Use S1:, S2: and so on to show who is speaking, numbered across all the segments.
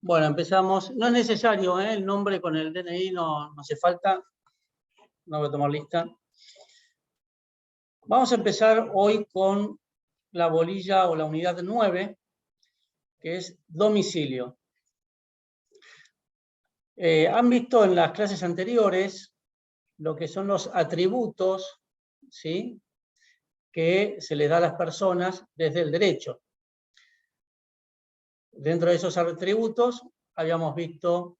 S1: Bueno, empezamos. No es necesario, el nombre con el DNI no hace falta. No voy a tomar lista. Vamos a empezar hoy con la bolilla o la unidad 9, que es domicilio. Han visto en las clases anteriores lo que son los atributos, ¿sí?, que se les da a las personas desde el derecho. Dentro de esos atributos habíamos visto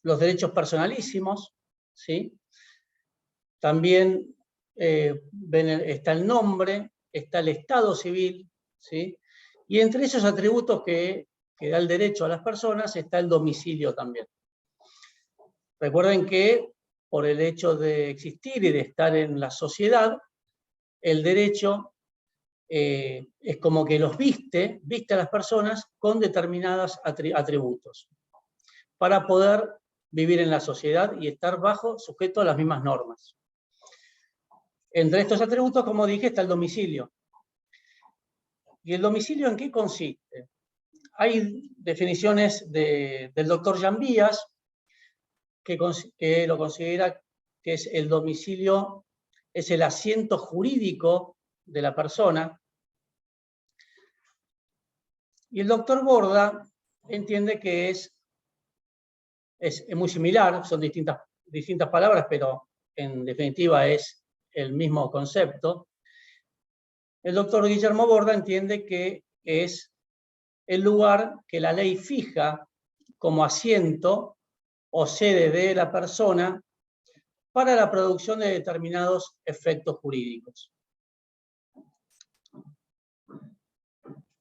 S1: los derechos personalísimos, ¿sí? También está el nombre, está el estado civil, ¿sí? Y entre esos atributos que da el derecho a las personas está el domicilio también. Recuerden que por el hecho de existir y de estar en la sociedad, el derecho es como que los viste a las personas con determinados atributos para poder vivir en la sociedad y estar sujeto a las mismas normas. Entre estos atributos, como dije, está el domicilio. ¿Y el domicilio en qué consiste? Hay definiciones del doctor Llambías que lo considera que es el domicilio, es el asiento jurídico de la persona. Y el doctor Borda entiende que es muy similar, son distintas palabras, pero en definitiva es el mismo concepto. El doctor Guillermo Borda entiende que es el lugar que la ley fija como asiento o sede de la persona para la producción de determinados efectos jurídicos.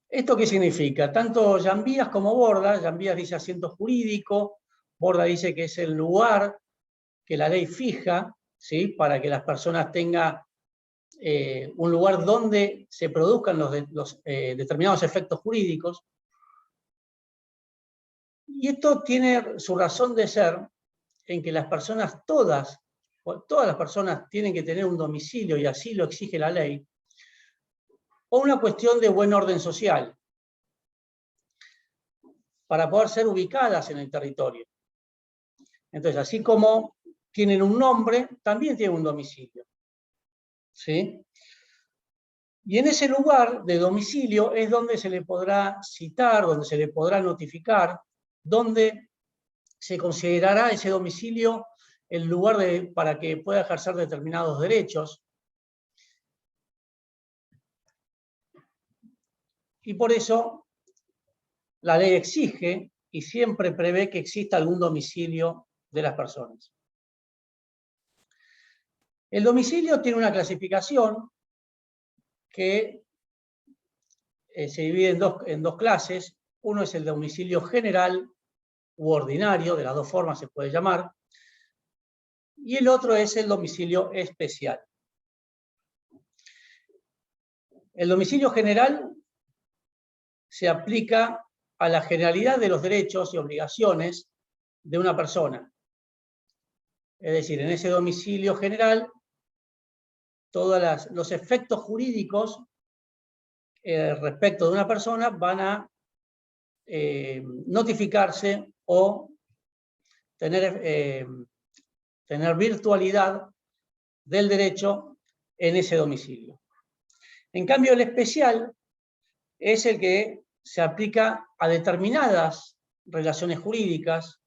S1: ¿Esto qué significa? Tanto Llambías como Borda, Llambías dice asiento jurídico, Borda dice que es el lugar que la ley fija, ¿sí?, para que las personas tengan un lugar donde se produzcan los determinados efectos jurídicos. Y esto tiene su razón de ser en que las personas, todas las personas tienen que tener un domicilio y así lo exige la ley, o una cuestión de buen orden social, para poder ser ubicadas en el territorio. Entonces, así como tienen un nombre, también tienen un domicilio, ¿sí? Y en ese lugar de domicilio es donde se le podrá citar, donde se le podrá notificar, donde se considerará ese domicilio el lugar para que pueda ejercer determinados derechos. Y por eso la ley exige y siempre prevé que exista algún domicilio de las personas. El domicilio tiene una clasificación que se divide en dos clases. Uno es el domicilio general u ordinario, de las dos formas se puede llamar, y el otro es el domicilio especial. El domicilio general se aplica a la generalidad de los derechos y obligaciones de una persona. Es decir, en ese domicilio general, todos los efectos jurídicos respecto de una persona van a notificarse o tener virtualidad del derecho en ese domicilio. En cambio, el especial es el que se aplica a determinadas relaciones jurídicas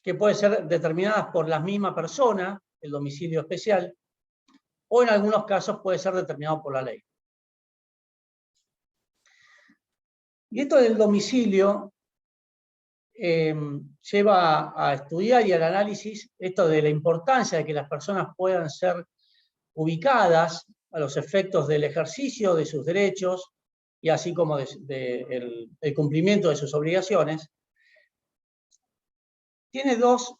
S1: que pueden ser determinadas por la misma persona, el domicilio especial, o en algunos casos puede ser determinado por la ley. Y esto del domicilio lleva a estudiar y al análisis esto de la importancia de que las personas puedan ser ubicadas a los efectos del ejercicio de sus derechos y así como el cumplimiento de sus obligaciones. Tiene dos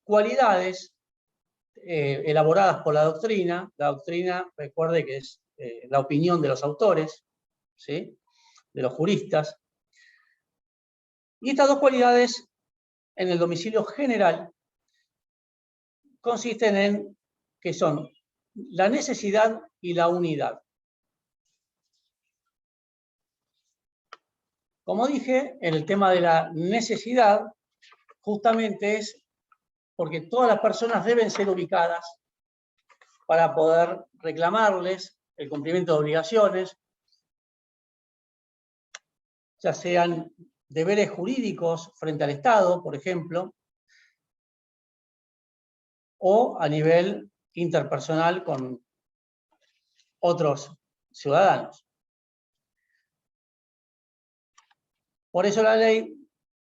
S1: cualidades elaboradas por la doctrina. La doctrina, recuerde que es la opinión de los autores, ¿sí?, de los juristas. Y estas dos cualidades en el domicilio general consisten en que son la necesidad y la unidad. Como dije, en el tema de la necesidad, justamente es porque todas las personas deben ser ubicadas para poder reclamarles el cumplimiento de obligaciones, ya sean deberes jurídicos frente al Estado, por ejemplo, o a nivel interpersonal con otros ciudadanos. Por eso la ley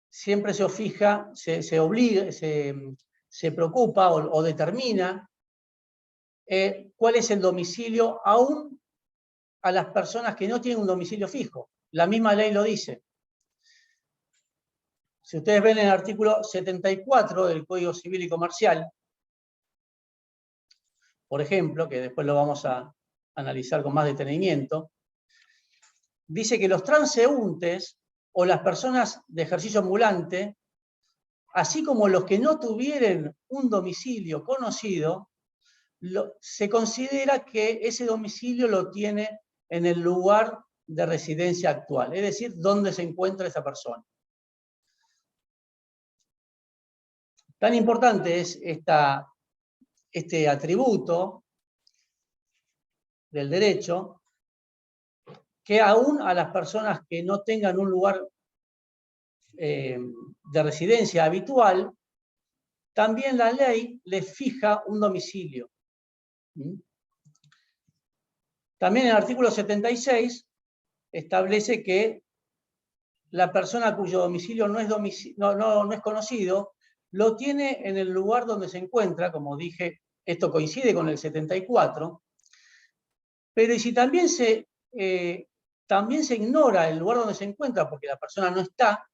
S1: siempre se fija, se obliga, se preocupa o determina cuál es el domicilio aún a las personas que no tienen un domicilio fijo. La misma ley lo dice. Si ustedes ven en el artículo 74 del Código Civil y Comercial, por ejemplo, que después lo vamos a analizar con más detenimiento, dice que los transeúntes o las personas de ejercicio ambulante, así como los que no tuvieran un domicilio conocido, se considera que ese domicilio lo tiene en el lugar de residencia actual, es decir, donde se encuentra esa persona. Tan importante es este atributo del derecho, que aún a las personas que no tengan un lugar de residencia habitual, también la ley les fija un domicilio. También el artículo 76 establece que la persona cuyo domicilio no es conocido, lo tiene en el lugar donde se encuentra, como dije, esto coincide con el 74, pero y si también se ignora el lugar donde se encuentra porque la persona no está,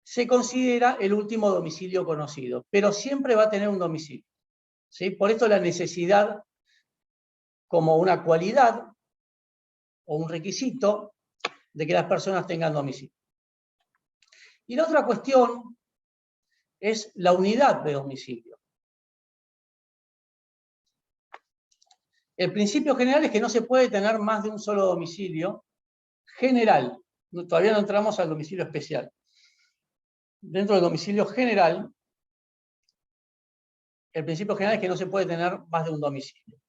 S1: se considera el último domicilio conocido, pero siempre va a tener un domicilio, ¿sí? Por esto la necesidad como una cualidad o un requisito de que las personas tengan domicilio. Y la otra cuestión es la unidad de domicilio. El principio general es que no se puede tener más de un solo domicilio general. Todavía no entramos al domicilio especial. Dentro del domicilio general, el principio general es que no se puede tener más de un domicilio.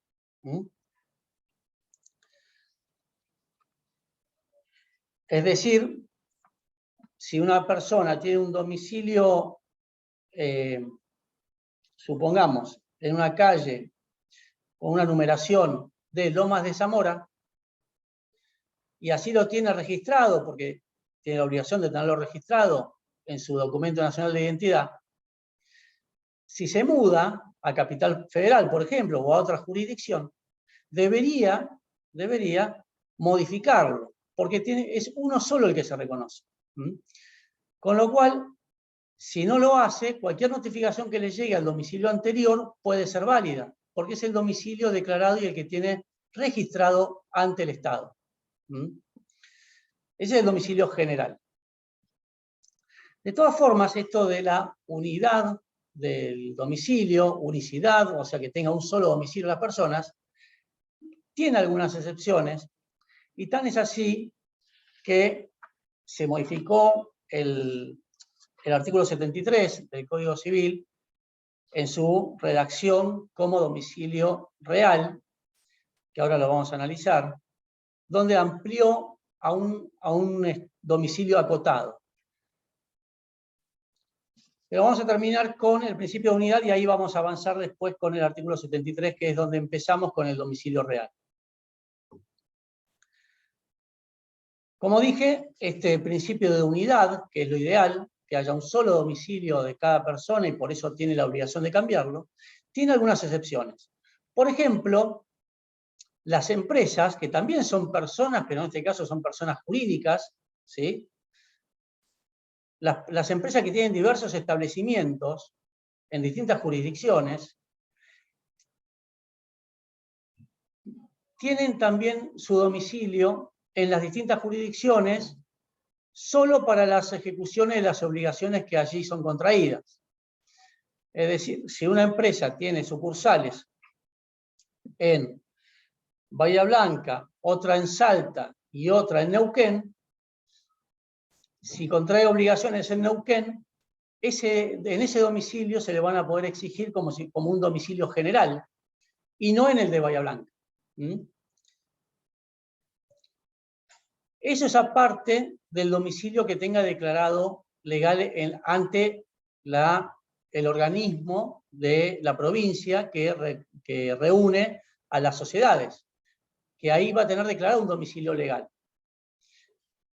S1: Es decir, si una persona tiene un domicilio, supongamos, en una calle con una numeración de Lomas de Zamora, y así lo tiene registrado, porque tiene la obligación de tenerlo registrado en su documento nacional de identidad, si se muda a Capital Federal, por ejemplo, o a otra jurisdicción, debería modificarlo, porque es uno solo el que se reconoce. Con lo cual, si no lo hace, cualquier notificación que le llegue al domicilio anterior puede ser válida, porque es el domicilio declarado y el que tiene registrado ante el Estado. Ese es el domicilio general. De todas formas, esto de la unidad del domicilio, unicidad, o sea que tenga un solo domicilio las personas, tiene algunas excepciones, y tan es así que se modificó el artículo 73 del Código Civil en su redacción como domicilio real, que ahora lo vamos a analizar, donde amplió a un domicilio acotado. Pero vamos a terminar con el principio de unidad y ahí vamos a avanzar después con el artículo 73, que es donde empezamos con el domicilio real. Como dije, este principio de unidad, que es lo ideal, que haya un solo domicilio de cada persona y por eso tiene la obligación de cambiarlo, tiene algunas excepciones. Por ejemplo, las empresas, que también son personas, pero en este caso son personas jurídicas, ¿sí? Las empresas que tienen diversos establecimientos en distintas jurisdicciones, tienen también su domicilio en las distintas jurisdicciones solo para las ejecuciones de las obligaciones que allí son contraídas. Es decir, si una empresa tiene sucursales en Bahía Blanca, otra en Salta y otra en Neuquén, si contrae obligaciones en Neuquén, en ese domicilio se le van a poder exigir como un domicilio general, y no en el de Bahía Blanca. Eso es aparte del domicilio que tenga declarado legal ante el organismo de la provincia que reúne a las sociedades, que ahí va a tener declarado un domicilio legal.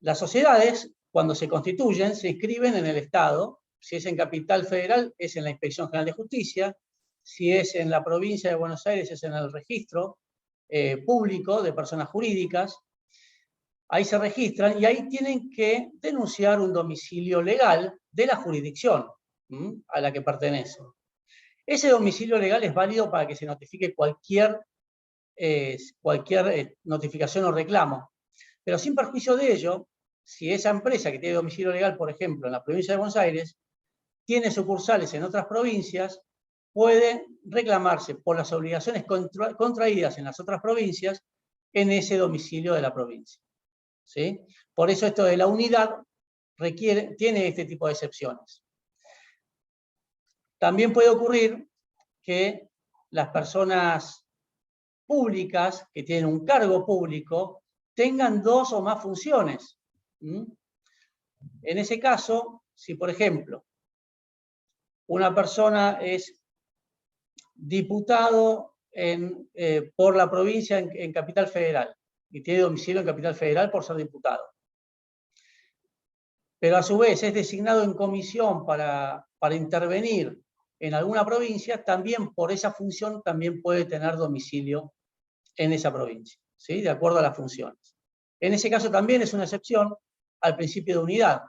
S1: Las sociedades, cuando se constituyen, se inscriben en el Estado. Si es en Capital Federal, es en la Inspección General de Justicia. Si es en la provincia de Buenos Aires, es en el registro público de personas jurídicas. Ahí se registran y ahí tienen que denunciar un domicilio legal de la jurisdicción a la que pertenecen. Ese domicilio legal es válido para que se notifique cualquier notificación o reclamo. Pero sin perjuicio de ello, si esa empresa que tiene domicilio legal, por ejemplo, en la provincia de Buenos Aires, tiene sucursales en otras provincias, puede reclamarse por las obligaciones contraídas en las otras provincias en ese domicilio de la provincia. ¿Sí? Por eso esto de la unidad tiene este tipo de excepciones. También puede ocurrir que las personas públicas que tienen un cargo público tengan dos o más funciones. En ese caso, si por ejemplo una persona es diputado por la provincia en Capital Federal y tiene domicilio en Capital Federal por ser diputado, pero a su vez es designado en comisión para intervenir en alguna provincia, también por esa función también puede tener domicilio en esa provincia, ¿sí? De acuerdo a las funciones. En ese caso también es una excepción al principio de unidad,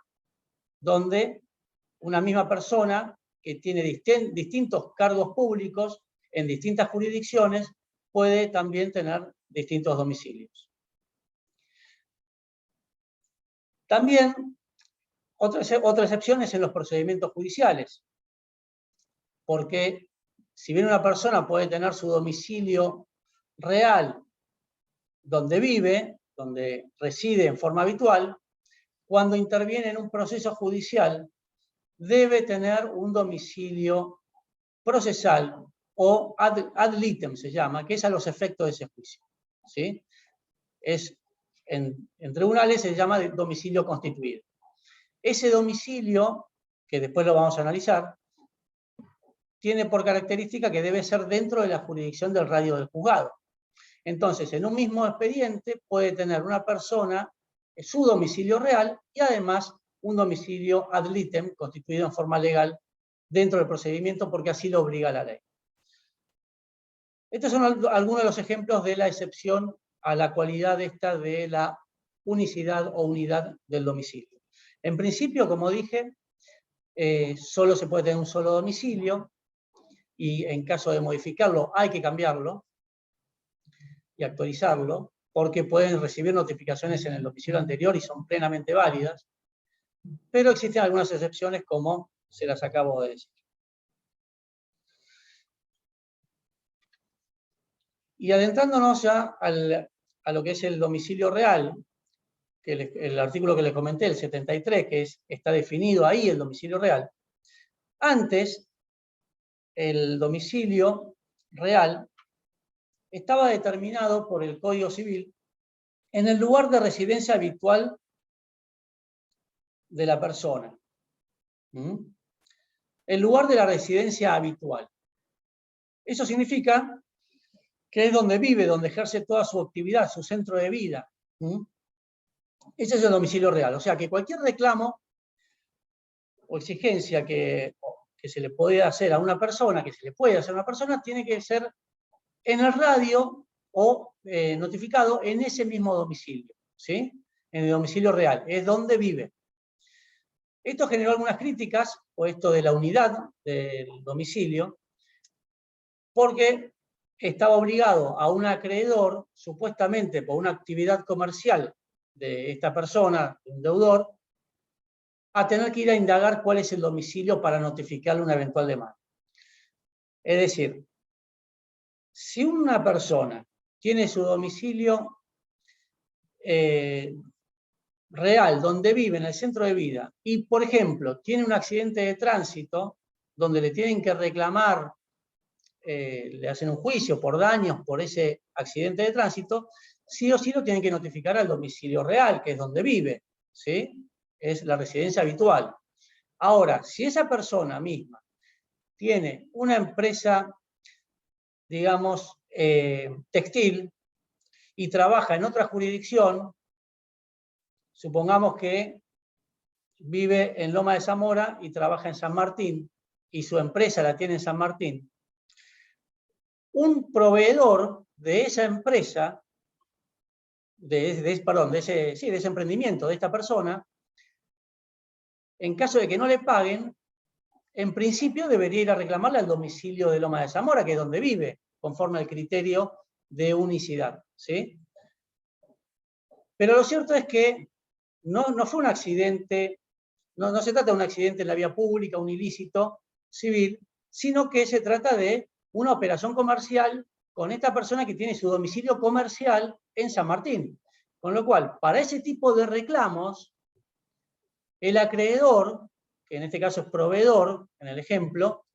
S1: donde una misma persona que tiene distintos cargos públicos en distintas jurisdicciones puede también tener distintos domicilios. También otra excepción es en los procedimientos judiciales, porque si bien una persona puede tener su domicilio real donde vive, donde reside en forma habitual, cuando interviene en un proceso judicial debe tener un domicilio procesal o ad litem se llama, que es a los efectos de ese juicio. ¿Sí? En tribunales se llama domicilio constituido. Ese domicilio, que después lo vamos a analizar, tiene por característica que debe ser dentro de la jurisdicción del radio del juzgado. Entonces, en un mismo expediente puede tener una persona su domicilio real y además un domicilio ad litem, constituido en forma legal dentro del procedimiento porque así lo obliga la ley. Estos son algunos de los ejemplos de la excepción a la cualidad esta de la unicidad o unidad del domicilio. En principio, como dije, solo se puede tener un solo domicilio y en caso de modificarlo hay que cambiarlo y actualizarlo porque pueden recibir notificaciones en el domicilio anterior y son plenamente válidas, pero existen algunas excepciones como se las acabo de decir. Y adentrándonos ya a lo que es el domicilio real, que el artículo que les comenté, el 73, que está definido ahí el domicilio real. Antes, el domicilio real estaba determinado por el Código Civil en el lugar de residencia habitual de la persona. El lugar de la residencia habitual. Eso significa que es donde vive, donde ejerce toda su actividad, su centro de vida. Ese es el domicilio real. O sea que cualquier reclamo o exigencia que se le puede hacer a una persona, tiene que ser en el radio o notificado en ese mismo domicilio, ¿sí? En el domicilio real, es donde vive. Esto generó algunas críticas, o esto de la unidad del domicilio, porque estaba obligado a un acreedor, supuestamente por una actividad comercial de esta persona, un deudor, a tener que ir a indagar cuál es el domicilio para notificarle una eventual demanda. Es decir, si una persona tiene su domicilio real donde vive, en el centro de vida, y por ejemplo tiene un accidente de tránsito donde le tienen que reclamar, le hacen un juicio por daños por ese accidente de tránsito, sí o sí lo tienen que notificar al domicilio real, que es donde vive, ¿sí? Es la residencia habitual. Ahora, si esa persona misma tiene una empresa, digamos, textil, y trabaja en otra jurisdicción, supongamos que vive en Loma de Zamora y trabaja en San Martín, y su empresa la tiene en San Martín, un proveedor de esa empresa, de ese emprendimiento de esta persona, en caso de que no le paguen, en principio debería ir a reclamarle al domicilio de Loma de Zamora, que es donde vive, conforme al criterio de unicidad, ¿sí? Pero lo cierto es que no fue un accidente, no se trata de un accidente en la vía pública, un ilícito civil, sino que se trata de una operación comercial con esta persona que tiene su domicilio comercial en San Martín. Con lo cual, para ese tipo de reclamos, el acreedor, que en este caso es proveedor, en el ejemplo,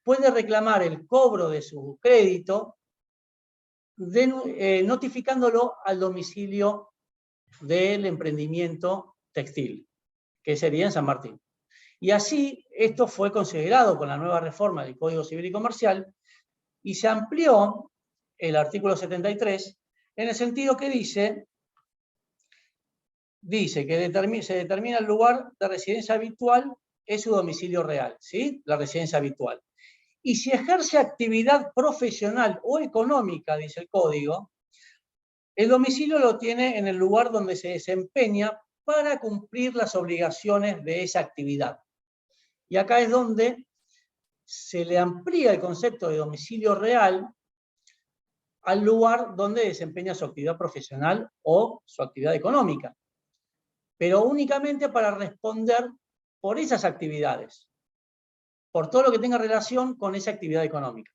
S1: puede reclamar el cobro de su crédito notificándolo al domicilio del emprendimiento textil, que sería en San Martín. Y así esto fue considerado con la nueva reforma del Código Civil y Comercial, y se amplió el artículo 73 en el sentido que dice que se determina el lugar de residencia habitual es su domicilio real, ¿sí? La residencia habitual. Y si ejerce actividad profesional o económica, dice el Código, el domicilio lo tiene en el lugar donde se desempeña para cumplir las obligaciones de esa actividad. Y acá es donde se le amplía el concepto de domicilio real al lugar donde desempeña su actividad profesional o su actividad económica, pero únicamente para responder por esas actividades, por todo lo que tenga relación con esa actividad económica.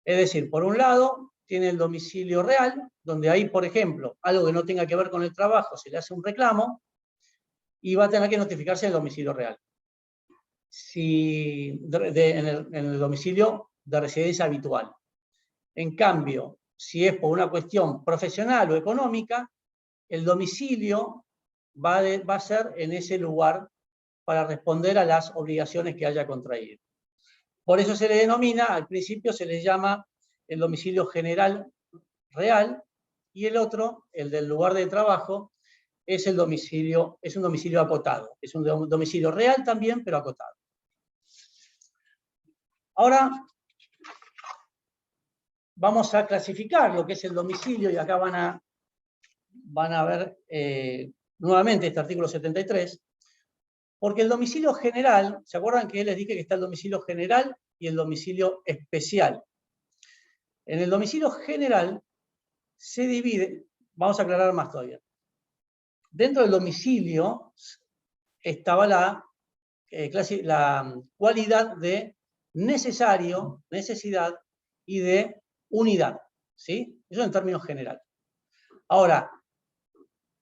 S1: Es decir, por un lado, tiene el domicilio real, donde ahí, por ejemplo, algo que no tenga que ver con el trabajo, se le hace un reclamo y va a tener que notificarse el domicilio real. En el domicilio de residencia habitual. En cambio, si es por una cuestión profesional o económica, el domicilio va a ser en ese lugar para responder a las obligaciones que haya contraído. Por eso se le denomina, al principio se le llama el domicilio general real, y el otro, el del lugar de trabajo, es un domicilio acotado. Es un domicilio real también, pero acotado. Ahora vamos a clasificar lo que es el domicilio, y acá van a ver nuevamente este artículo 73, porque el domicilio general, ¿se acuerdan que les dije que está el domicilio general y el domicilio especial? En el domicilio general se divide, vamos a aclarar más todavía. Dentro del domicilio estaba la cualidad de necesario, necesidad, y de unidad, ¿sí? Eso en términos generales. Ahora,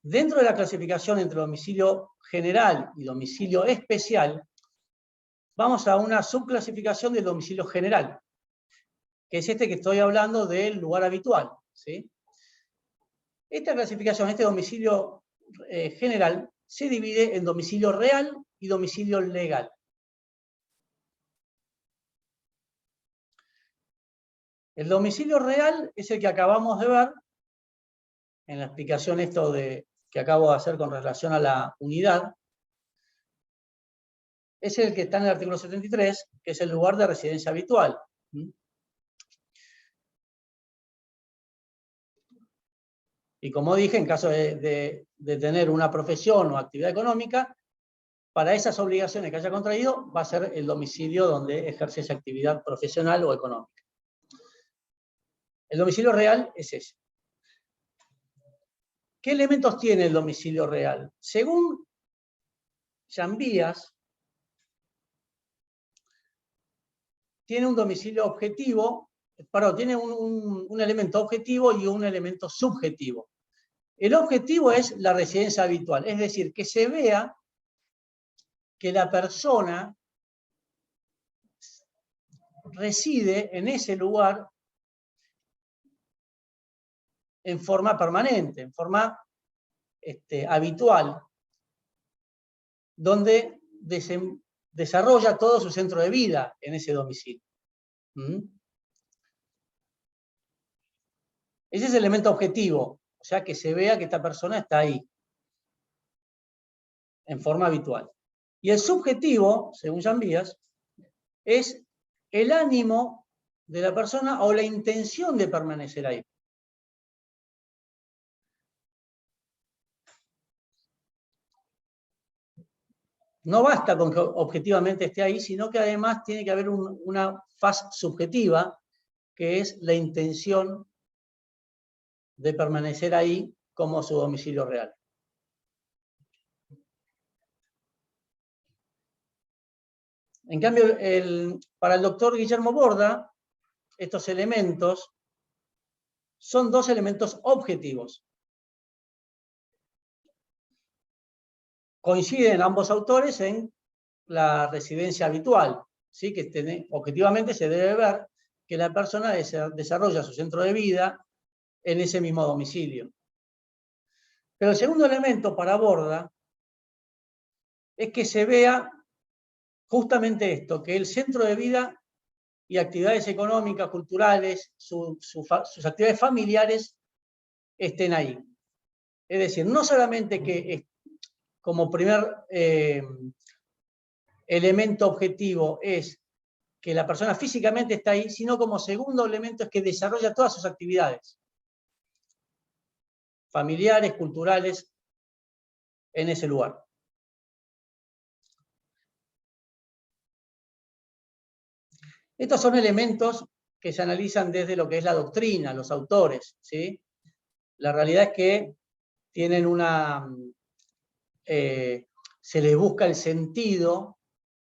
S1: dentro de la clasificación entre domicilio general y domicilio especial, vamos a una subclasificación del domicilio general, que es este que estoy hablando del lugar habitual, ¿sí? Esta clasificación, este domicilio general, se divide en domicilio real y domicilio legal. El domicilio real es el que acabamos de ver en la explicación que acabo de hacer con relación a la unidad. Es el que está en el artículo 73, que es el lugar de residencia habitual. Y como dije, en caso de tener una profesión o actividad económica, para esas obligaciones que haya contraído, va a ser el domicilio donde ejerce esa actividad profesional o económica. El domicilio real es ese. ¿Qué elementos tiene el domicilio real? Según Llambías, tiene un domicilio objetivo, tiene un elemento objetivo y un elemento subjetivo. El objetivo es la residencia habitual, es decir, que se vea que la persona reside en ese lugar en forma permanente, en forma habitual, donde desarrolla todo su centro de vida en ese domicilio. Ese es el elemento objetivo, o sea, que se vea que esta persona está ahí, en forma habitual. Y el subjetivo, según Jan Bias, es el ánimo de la persona o la intención de permanecer ahí. No basta con que objetivamente esté ahí, sino que además tiene que haber una faz subjetiva, que es la intención de permanecer ahí como su domicilio real. En cambio, para el doctor Guillermo Borda, estos elementos son dos elementos objetivos. Coinciden ambos autores en la residencia habitual, ¿sí? Que objetivamente se debe ver que la persona desarrolla su centro de vida en ese mismo domicilio. Pero el segundo elemento para Borda es que se vea justamente esto, que el centro de vida y actividades económicas, culturales, sus actividades familiares estén ahí. Es decir, no solamente que como primer elemento objetivo es que la persona físicamente está ahí, sino como segundo elemento es que desarrolla todas sus actividades familiares, culturales, en ese lugar. Estos son elementos que se analizan desde lo que es la doctrina, los autores, ¿sí? La realidad es que tienen se les busca el sentido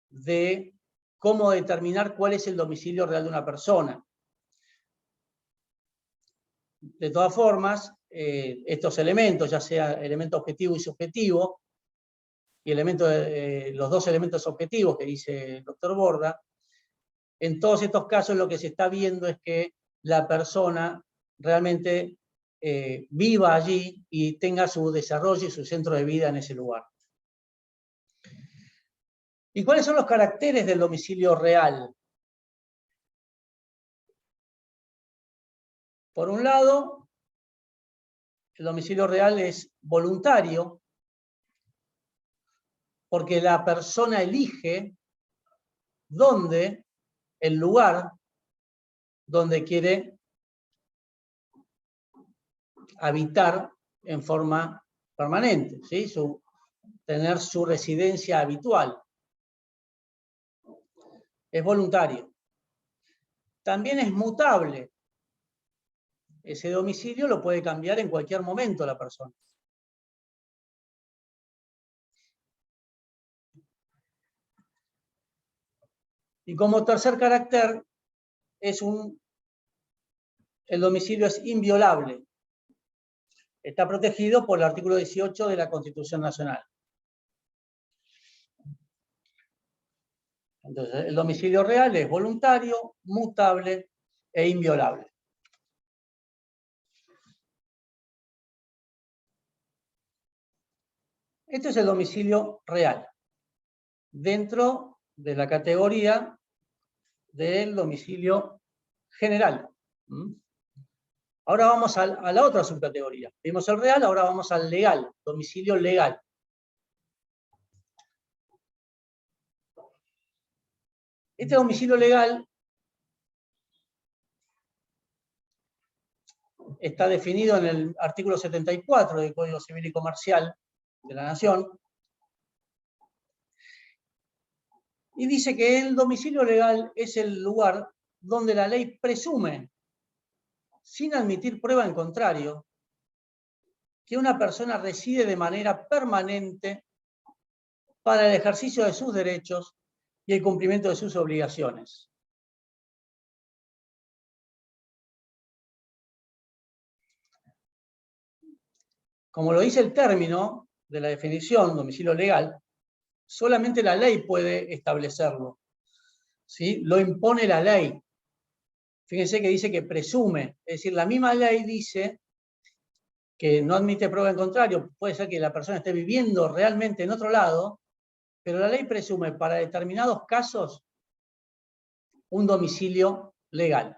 S1: de cómo determinar cuál es el domicilio real de una persona. De todas formas, estos elementos, ya sea elemento objetivo y subjetivo, y los dos elementos objetivos que dice el doctor Borda, en todos estos casos lo que se está viendo es que la persona realmente viva allí y tenga su desarrollo y su centro de vida en ese lugar. ¿Y cuáles son los caracteres del domicilio real? Por un lado, el domicilio real es voluntario, porque la persona elige el lugar donde quiere habitar en forma permanente, ¿sí? Tener su residencia habitual. Es voluntario. También es mutable. Ese domicilio lo puede cambiar en cualquier momento la persona. Y como tercer carácter, el domicilio es inviolable. Está protegido por el artículo 18 de la Constitución Nacional. Entonces, el domicilio real es voluntario, mutable e inviolable. Este es el domicilio real, dentro de la categoría del domicilio general. Ahora vamos a la otra subcategoría. Vimos el real, ahora vamos al legal, domicilio legal. Este domicilio legal está definido en el artículo 74 del Código Civil y Comercial de la Nación, y dice que el domicilio legal es el lugar donde la ley presume, sin admitir prueba en contrario, que una persona reside de manera permanente para el ejercicio de sus derechos y el cumplimiento de sus obligaciones. como lo dice el término de la definición, domicilio legal, solamente la ley puede establecerlo, ¿sí? Lo impone la ley. Fíjense que dice que presume, es decir, la misma ley dice que no admite prueba en contrario, puede ser que la persona esté viviendo realmente en otro lado, pero la ley presume para determinados casos un domicilio legal,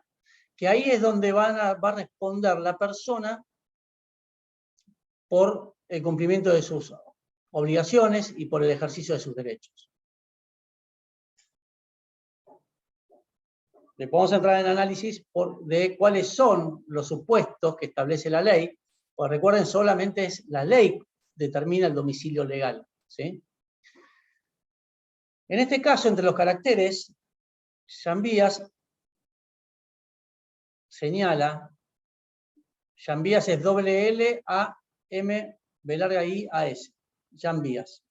S1: que ahí es donde va a responder la persona por el cumplimiento de sus obligaciones y por el ejercicio de sus derechos. Le podemos entrar en análisis de cuáles son los supuestos que establece la ley, pues recuerden, solamente es la ley que determina el domicilio legal, ¿sí? En este caso, entre los caracteres, Llambías señala, Llambías es doble L A M B larga I A S, Llambías,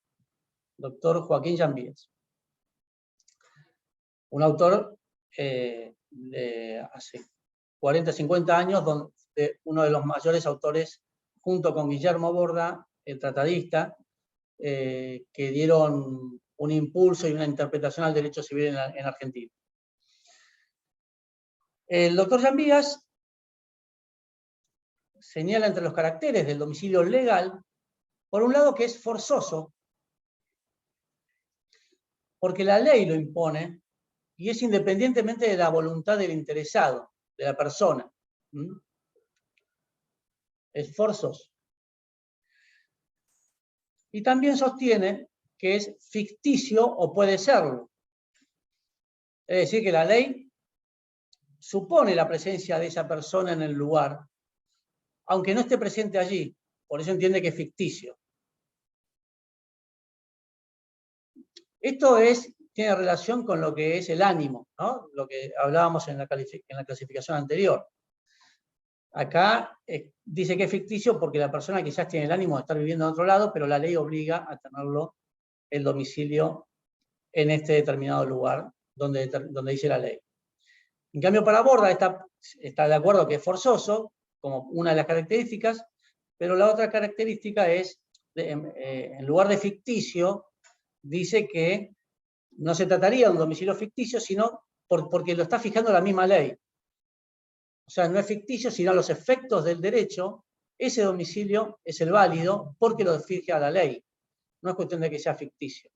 S1: doctor Joaquín Llambías, un autor de hace 40, 50 años, uno de los mayores autores, junto con Guillermo Borda, el tratadista, que dieron un impulso y una interpretación al derecho civil en Argentina. El doctor Llambías señala entre los caracteres del domicilio legal, por un lado que es forzoso, porque la ley lo impone, y es independientemente de la voluntad del interesado, de la persona. Es forzoso. Y también sostiene que es ficticio o puede serlo. Es decir, que la ley supone la presencia de esa persona en el lugar, aunque no esté presente allí. Por eso entiende que es ficticio. Esto tiene relación con lo que es el ánimo, ¿no? Lo que hablábamos en la clasificación anterior. Acá dice que es ficticio porque la persona quizás tiene el ánimo de estar viviendo en otro lado, pero la ley obliga a tenerlo el domicilio en este determinado lugar donde dice la ley. En cambio, para Borda está de acuerdo que es forzoso, como una de las características, pero la otra característica es, en lugar de ficticio, dice que no se trataría de un domicilio ficticio, sino porque lo está fijando la misma ley. O sea, no es ficticio, sino a los efectos del derecho, ese domicilio es el válido porque lo fija la ley. No es cuestión de que sea ficticio.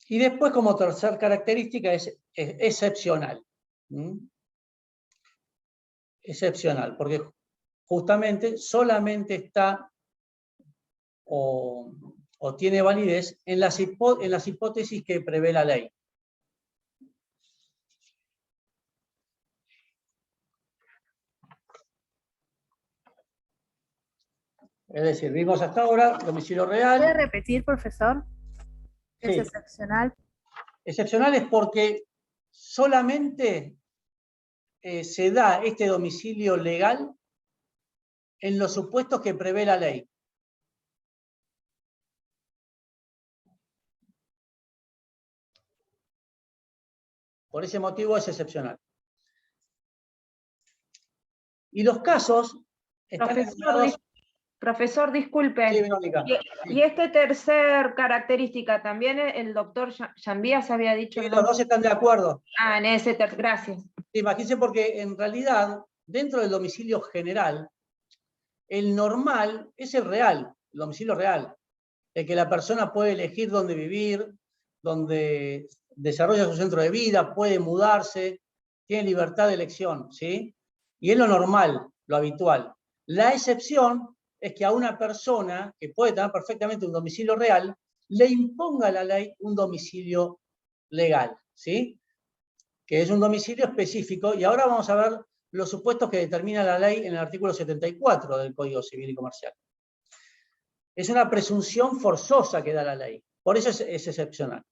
S1: Y después, como tercer característica, es excepcional. Excepcional, porque justamente solamente está o tiene validez en las hipótesis que prevé la ley. Es decir, vimos hasta ahora domicilio real.
S2: ¿Puede repetir, profesor? ¿Es
S1: Sí.
S2: excepcional?
S1: Excepcional es porque solamente se da este domicilio legal en los supuestos que prevé la ley. Por ese motivo es excepcional. Y los casos están enumerados.
S3: Profesor, disculpe.
S1: Sí, Verónica.
S3: ¿Y esta tercer característica también el doctor Llambías había dicho?
S1: Sí, los dos están de acuerdo.
S3: Ah, en ese gracias.
S1: Imagínense, porque en realidad, dentro del domicilio general, el normal es el real, el domicilio real. El que la persona puede elegir dónde vivir, dónde desarrolla su centro de vida, puede mudarse, tiene libertad de elección, ¿sí? Y es lo normal, lo habitual. La excepción es que a una persona que puede tener perfectamente un domicilio real, le imponga la ley un domicilio legal, ¿sí? Que es un domicilio específico, y ahora vamos a ver los supuestos que determina la ley en el artículo 74 del Código Civil y Comercial. Es una presunción forzosa que da la ley, por eso es excepcional.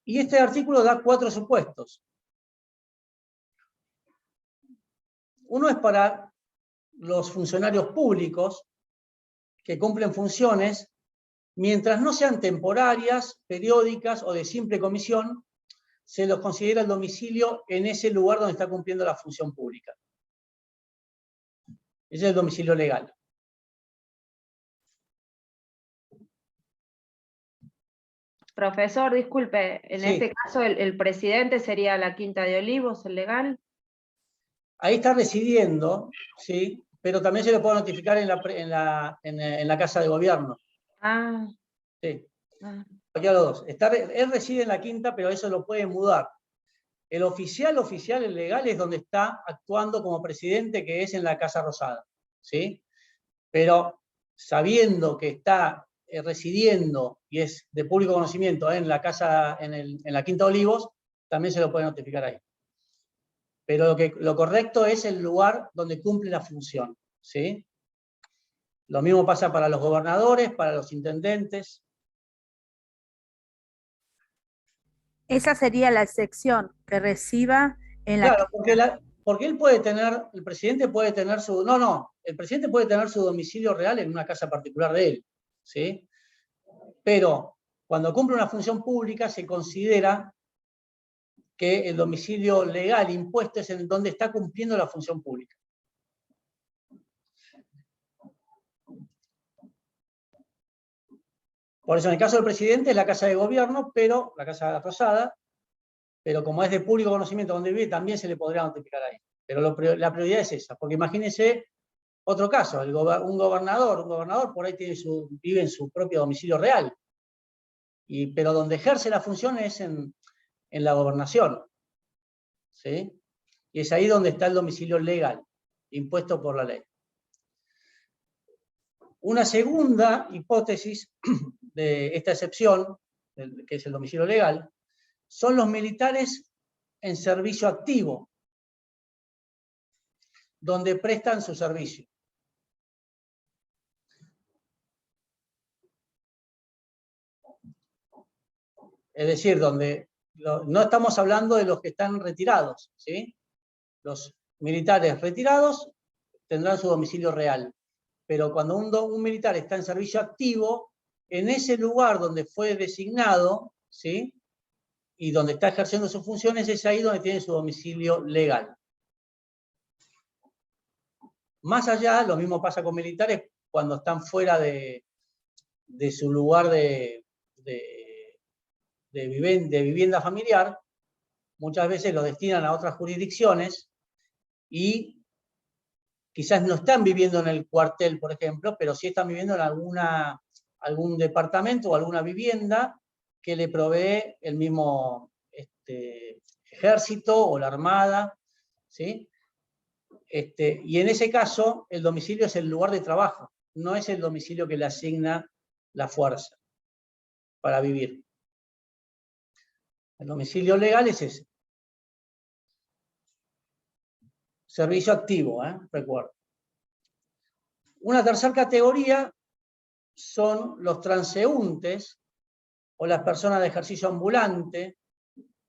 S1: Y este artículo da 4 supuestos. Uno es para los funcionarios públicos que cumplen funciones mientras no sean temporarias, periódicas o de simple comisión, se los considera el domicilio en ese lugar donde está cumpliendo la función pública. Ese es el domicilio legal.
S3: Profesor, disculpe, en
S1: Sí.
S3: este caso el presidente sería la Quinta de Olivos, el legal.
S1: Ahí está residiendo, ¿sí? Pero también se le puede notificar en la casa de gobierno.
S3: Ah,
S1: Sí.
S3: ah.
S1: Cualquiera de los dos. Él reside en la Quinta, pero eso lo puede mudar. El oficial, el legal, es donde está actuando como presidente, que es en la Casa Rosada, ¿sí? Pero sabiendo que está residiendo y es de público conocimiento en la casa, en la Quinta de Olivos, también se lo puede notificar ahí. Pero lo correcto es el lugar donde cumple la función, ¿sí? Lo mismo pasa para los gobernadores, para los intendentes.
S2: Esa sería la excepción, que reciba en la...
S1: Claro, porque él puede tener, el presidente puede tener su... No, el presidente puede tener su domicilio real en una casa particular de él, ¿sí? Pero cuando cumple una función pública se considera que el domicilio legal impuesto es en donde está cumpliendo la función pública. Por eso en el caso del presidente es la Casa de Gobierno, pero la Casa Rosada, pero como es de público conocimiento donde vive, también se le podría notificar ahí. Pero la prioridad es esa, porque imagínense otro caso, un gobernador por ahí vive en su propio domicilio real, pero donde ejerce la función es en la gobernación, ¿sí? Y es ahí donde está el domicilio legal, impuesto por la ley. Una segunda hipótesis de esta excepción, que es el domicilio legal, son los militares en servicio activo, donde prestan su servicio. Es decir, donde no estamos hablando de los que están retirados, ¿sí? Los militares retirados tendrán su domicilio real, pero cuando un militar está en servicio activo, en ese lugar donde fue designado, ¿sí? Y donde está ejerciendo sus funciones, es ahí donde tiene su domicilio legal. Más allá, lo mismo pasa con militares cuando están fuera de su lugar de vivienda familiar, muchas veces lo destinan a otras jurisdicciones y quizás no están viviendo en el cuartel, por ejemplo, pero sí están viviendo en algún departamento o alguna vivienda que le provee el mismo ejército o la armada, ¿sí? Y en ese caso, el domicilio es el lugar de trabajo, no es el domicilio que le asigna la fuerza para vivir. El domicilio legal es ese. Servicio activo, recuerdo. Una tercera categoría son los transeúntes o las personas de ejercicio ambulante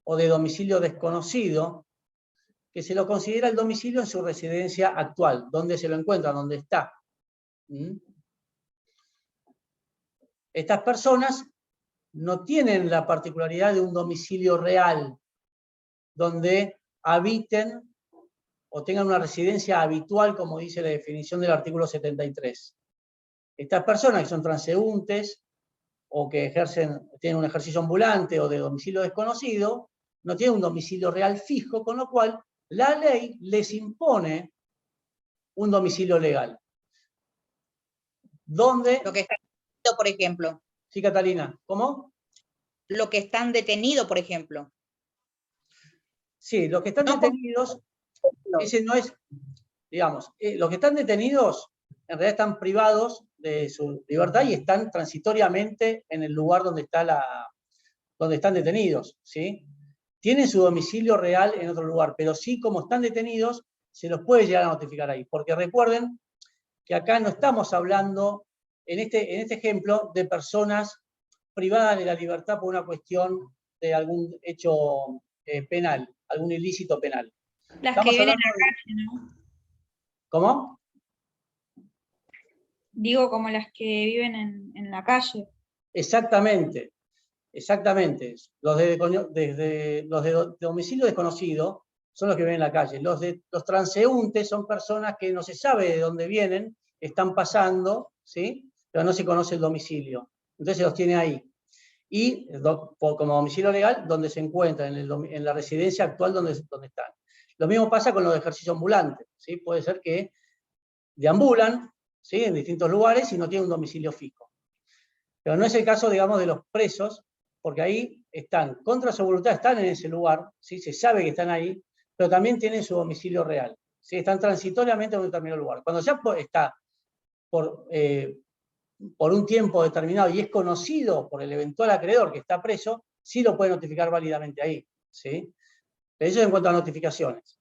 S1: o de domicilio desconocido, que se lo considera el domicilio en su residencia actual, donde se lo encuentra, donde está. Estas personas no tienen la particularidad de un domicilio real, donde habiten o tengan una residencia habitual, como dice la definición del artículo 73. Estas personas que son transeúntes o que tienen un ejercicio ambulante o de domicilio desconocido, no tienen un domicilio real fijo, con lo cual la ley les impone un domicilio legal. ¿Dónde?
S4: Lo que están detenidos, por ejemplo.
S1: Sí, Catalina, ¿cómo?
S4: Lo que están detenidos, por ejemplo.
S1: Sí, los que están detenidos, ese no es, digamos, los que están detenidos en realidad están privados de su libertad y están transitoriamente en el lugar donde están detenidos, ¿sí? Tienen su domicilio real en otro lugar, pero sí, como están detenidos, se los puede llegar a notificar ahí. Porque recuerden que acá no estamos hablando, en este ejemplo, de personas privadas de la libertad por una cuestión de algún hecho penal, algún ilícito penal.
S5: Las
S1: Estamos
S5: que viven en
S1: hablando
S5: la calle, ¿no?
S1: ¿Cómo?
S5: Digo, como las que viven en la calle.
S1: Exactamente. Exactamente. Los de domicilio desconocido son los que viven en la calle. Los transeúntes son personas que no se sabe de dónde vienen, están pasando, ¿sí? Pero no se conoce el domicilio. Entonces los tiene ahí. Y como domicilio legal, donde se encuentran, en la residencia actual donde están. Lo mismo pasa con los de ejercicio ambulante, ¿sí? Puede ser que deambulan, ¿sí? En distintos lugares y no tienen un domicilio fijo. Pero no es el caso, digamos, de los presos, porque ahí están, contra su voluntad, están en ese lugar, ¿sí? Se sabe que están ahí, pero también tienen su domicilio real, ¿sí? Están transitoriamente en un determinado lugar. Cuando ya está por un tiempo determinado y es conocido por el eventual acreedor que está preso, sí lo puede notificar válidamente ahí, ¿sí? Eso en cuanto a notificaciones.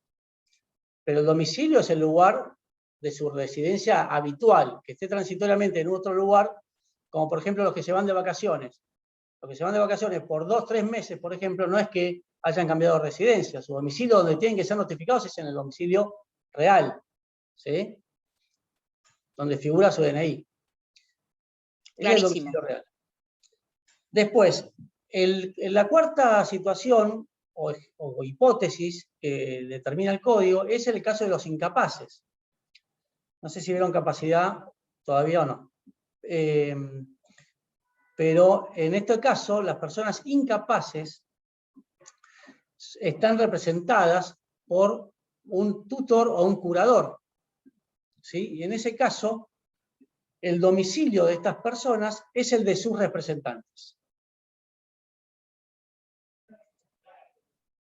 S1: Pero el domicilio es el lugar de su residencia habitual, que esté transitoriamente en otro lugar, como por ejemplo los que se van de vacaciones. Los que se van de vacaciones por 2 o 3 meses, por ejemplo, no es que hayan cambiado de residencia. Su domicilio donde tienen que ser notificados es en el domicilio real, ¿sí? Donde figura su DNI. Es el domicilio real. Después, la cuarta situación o hipótesis que determina el código es el caso de los incapaces. No sé si vieron capacidad todavía o no. Pero en este caso, las personas incapaces están representadas por un tutor o un curador, ¿sí? Y en ese caso, el domicilio de estas personas es el de sus representantes.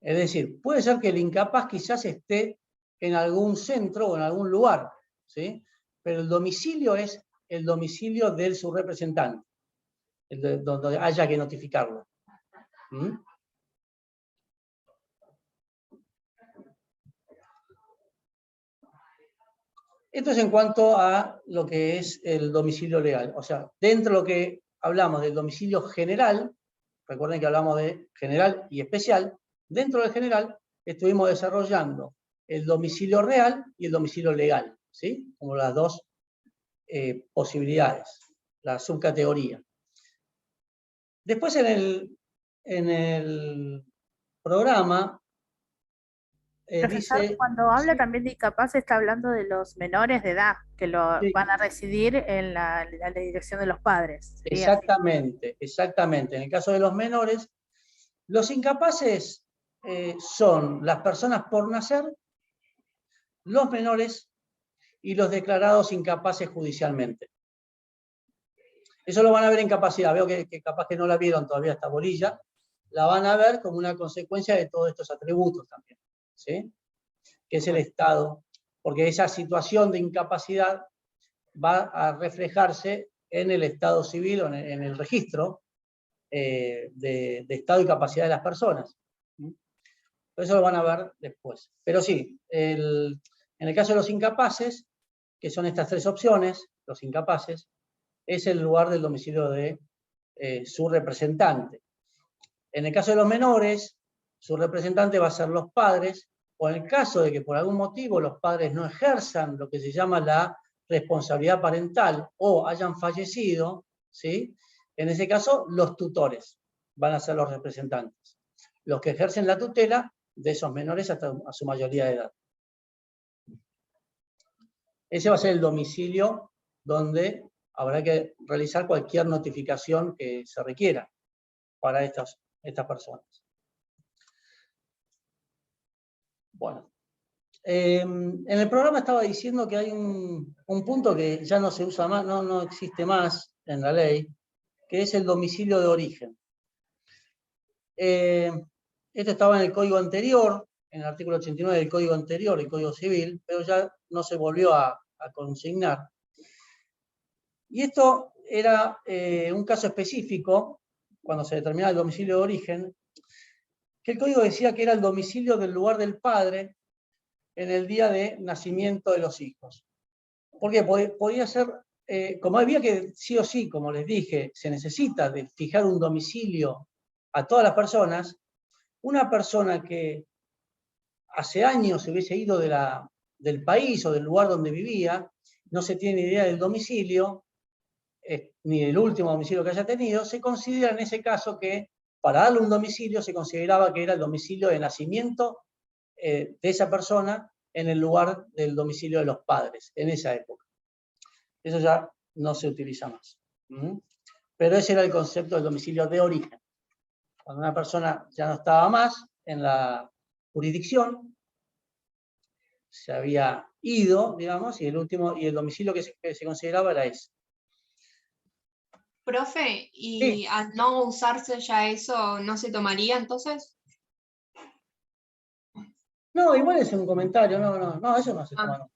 S1: Es decir, puede ser que el incapaz quizás esté en algún centro o en algún lugar, ¿sí? Pero el domicilio es el domicilio de su representante, donde haya que notificarlo. ¿Mm? Esto es en cuanto a lo que es el domicilio legal. O sea, dentro de lo que hablamos del domicilio general, recuerden que hablamos de general y especial, dentro del general estuvimos desarrollando el domicilio real y el domicilio legal, ¿sí? Como las dos posibilidades, la subcategoría. Después en el programa
S2: Profesor,
S1: dice...
S2: cuando habla
S1: sí,
S2: también de incapaz, está hablando de los menores de edad que
S1: sí,
S2: van a residir en la dirección de los padres. ¿Sería así?
S1: exactamente, exactamente. En el caso de los menores, los incapaces son las personas por nacer, los menores y los declarados incapaces judicialmente. Eso lo van a ver en capacidad. Veo que capaz que no la vieron todavía esta bolilla. La van a ver como una consecuencia de todos estos atributos también, ¿sí? Que es el estado, porque esa situación de incapacidad va a reflejarse en el estado civil o en el registro de estado y capacidad de las personas. Eso lo van a ver después. Pero sí, en el caso de los incapaces, que son estas 3 opciones, los incapaces, es el lugar del domicilio de su representante. En el caso de los menores, su representante va a ser los padres, o en el caso de que por algún motivo los padres no ejerzan lo que se llama la responsabilidad parental o hayan fallecido, ¿sí? En ese caso, los tutores van a ser los representantes. Los que ejercen la tutela de esos menores hasta a su mayoría de edad. Ese va a ser el domicilio donde habrá que realizar cualquier notificación que se requiera para estas personas. Bueno, en el programa estaba diciendo que hay un punto que ya no se usa más, no existe más en la ley, que es el domicilio de origen. Esto estaba en el código anterior, en el artículo 89 del código anterior, el Código Civil, pero ya no se volvió a consignar. Y esto era un caso específico, cuando se determinaba el domicilio de origen, que el código decía que era el domicilio del lugar del padre en el día de nacimiento de los hijos. Porque podía ser, como había que sí o sí, como les dije, se necesita de fijar un domicilio a todas las personas, una persona que hace años se hubiese ido del país o del lugar donde vivía, no se tiene idea del domicilio, ni del último domicilio que haya tenido, se considera en ese caso que para darle un domicilio se consideraba que era el domicilio de nacimiento de esa persona en el lugar del domicilio de los padres, en esa época. Eso ya no se utiliza más. Pero ese era el concepto del domicilio de origen. Cuando una persona ya no estaba más en la jurisdicción, se había ido, digamos, y el domicilio que se consideraba era ese.
S5: Profe, ¿y
S1: Sí.
S5: al no usarse ya eso, no se tomaría entonces?
S1: No, igual es un comentario, no, eso no se toma, no.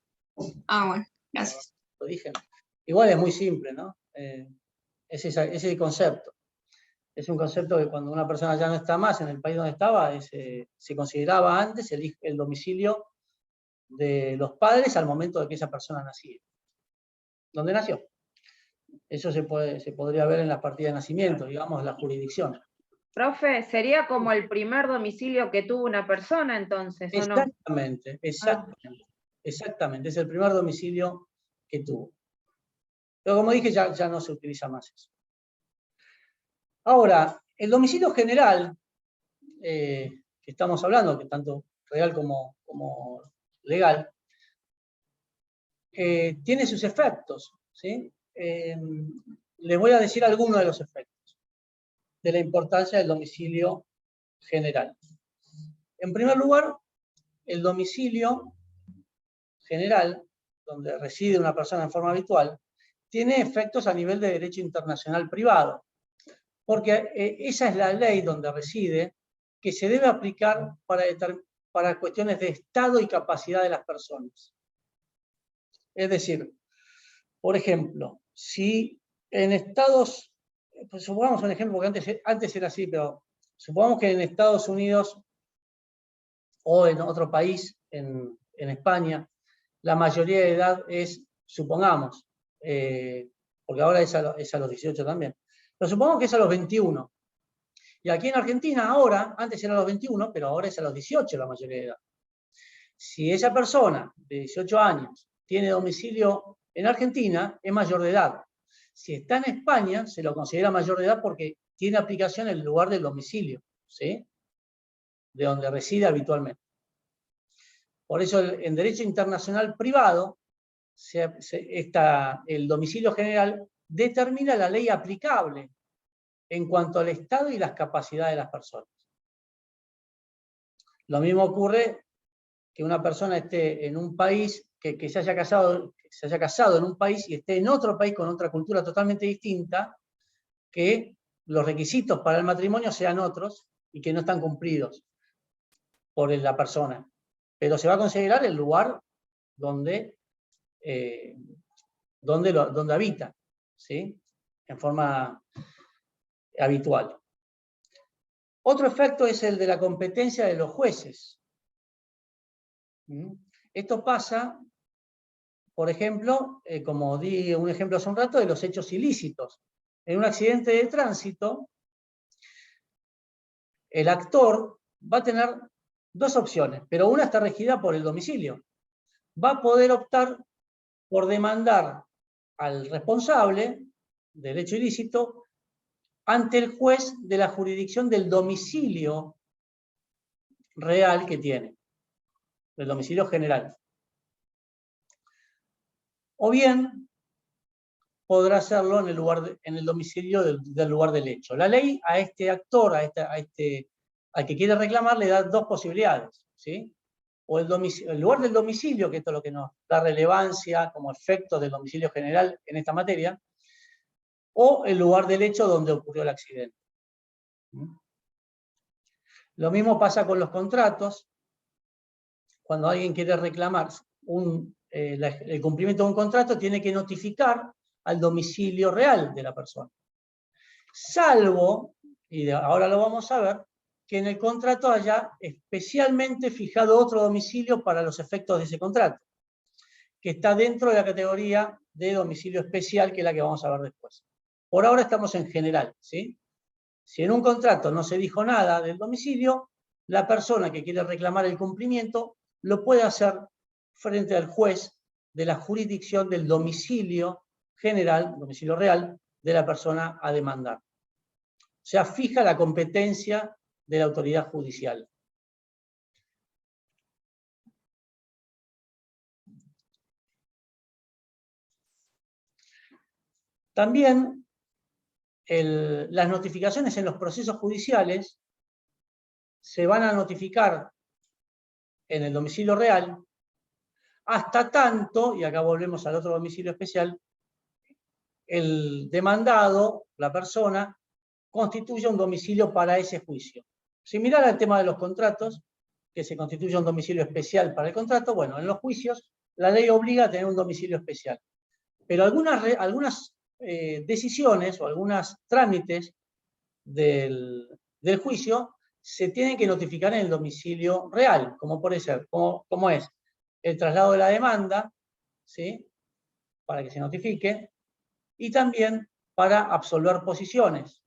S5: Ah, bueno, gracias.
S1: Lo dije. Igual es muy simple, ¿no? Es ese concepto. Es un concepto que cuando una persona ya no está más en el país donde estaba, se consideraba antes el domicilio de los padres al momento de que esa persona nacía. ¿Dónde nació? Eso se podría ver en la partida de nacimiento, digamos, la jurisdicción.
S3: Profe, sería como el primer domicilio que tuvo una persona entonces, ¿o no?
S1: Exactamente, exactamente. Es el primer domicilio que tuvo. Pero como dije, ya no se utiliza más eso. Ahora, el domicilio general, que estamos hablando, que tanto real como legal, tiene sus efectos, ¿sí? Les voy a decir algunos de los efectos de la importancia del domicilio general. En primer lugar, el domicilio general, donde reside una persona en forma habitual, tiene efectos a nivel de derecho internacional privado, porque esa es la ley donde reside, que se debe aplicar para cuestiones de estado y capacidad de las personas. Es decir, por ejemplo, si en estados, pues supongamos un ejemplo, porque antes era así, pero supongamos que en Estados Unidos o en otro país, en España, la mayoría de edad es, supongamos, porque ahora es a los 18 también, pero supongamos que es a los 21. Y aquí en Argentina ahora, antes era a los 21, pero ahora es a los 18 la mayoría de edad. Si esa persona de 18 años tiene domicilio en Argentina, es mayor de edad. Si está en España, se lo considera mayor de edad porque tiene aplicación en el lugar del domicilio, ¿sí? De donde reside habitualmente. Por eso en derecho internacional privado, el domicilio general determina la ley aplicable en cuanto al estado y las capacidades de las personas. Lo mismo ocurre que una persona esté en un país, que se haya casado en un país y esté en otro país con otra cultura totalmente distinta, que los requisitos para el matrimonio sean otros y que no están cumplidos por la persona. Pero se va a considerar el lugar donde habita, ¿sí? En forma habitual. Otro efecto es el de la competencia de los jueces. Esto pasa, por ejemplo, como di un ejemplo hace un rato, de los hechos ilícitos. En un accidente de tránsito, el actor va a tener dos opciones, pero una está regida por el domicilio. Va a poder optar por demandar al responsable del hecho ilícito ante el juez de la jurisdicción del domicilio real que tiene, del domicilio general. O bien podrá hacerlo en el domicilio del lugar del hecho. La ley a este actor, al que quiere reclamar, le da dos posibilidades, ¿sí? O el lugar del domicilio, que esto es lo que nos da relevancia como efecto del domicilio general en esta materia, o el lugar del hecho donde ocurrió el accidente. Lo mismo pasa con los contratos. Cuando alguien quiere reclamar el cumplimiento de un contrato, tiene que notificar al domicilio real de la persona. Salvo, y ahora lo vamos a ver, que en el contrato haya especialmente fijado otro domicilio para los efectos de ese contrato, que está dentro de la categoría de domicilio especial, que es la que vamos a ver después. Por ahora estamos en general, ¿sí? Si en un contrato no se dijo nada del domicilio, la persona que quiere reclamar el cumplimiento lo puede hacer frente al juez de la jurisdicción del domicilio general, domicilio real, de la persona a demandar. sea, fija la competencia de la autoridad judicial. También las notificaciones en los procesos judiciales se van a notificar en el domicilio real hasta tanto, y acá volvemos al otro domicilio especial, el demandado, la persona, constituye un domicilio para ese juicio. Similar al tema de los contratos, que se constituye un domicilio especial para el contrato, bueno, en los juicios la ley obliga a tener un domicilio especial. Pero algunas decisiones o algunos trámites del juicio se tienen que notificar en el domicilio real, como puede ser, como es el traslado de la demanda, ¿sí?, para que se notifique, y también para absolver posiciones.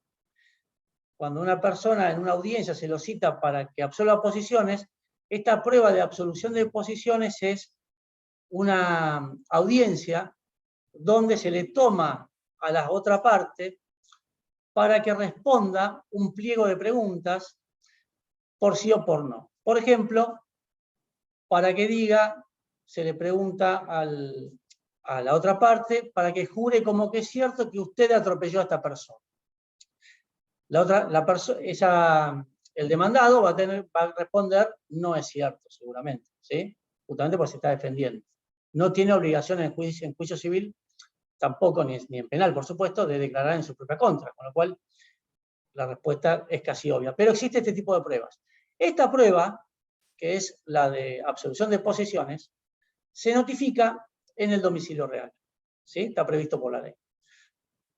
S1: Cuando una persona en una audiencia se lo cita para que absolva posiciones, esta prueba de absolución de posiciones es una audiencia donde se le toma a la otra parte para que responda un pliego de preguntas por sí o por no. Por ejemplo, para que diga, se le pregunta a la otra parte para que jure como que es cierto que usted atropelló a esta persona. El demandado va a responder, no es cierto, seguramente, ¿sí? Justamente porque se está defendiendo. No tiene obligación en juicio civil, tampoco ni en penal, por supuesto, de declarar en su propia contra, con lo cual la respuesta es casi obvia. Pero existe este tipo de pruebas. Esta prueba, que es la de absolución de posiciones, se notifica en el domicilio real, ¿sí? Está previsto por la ley.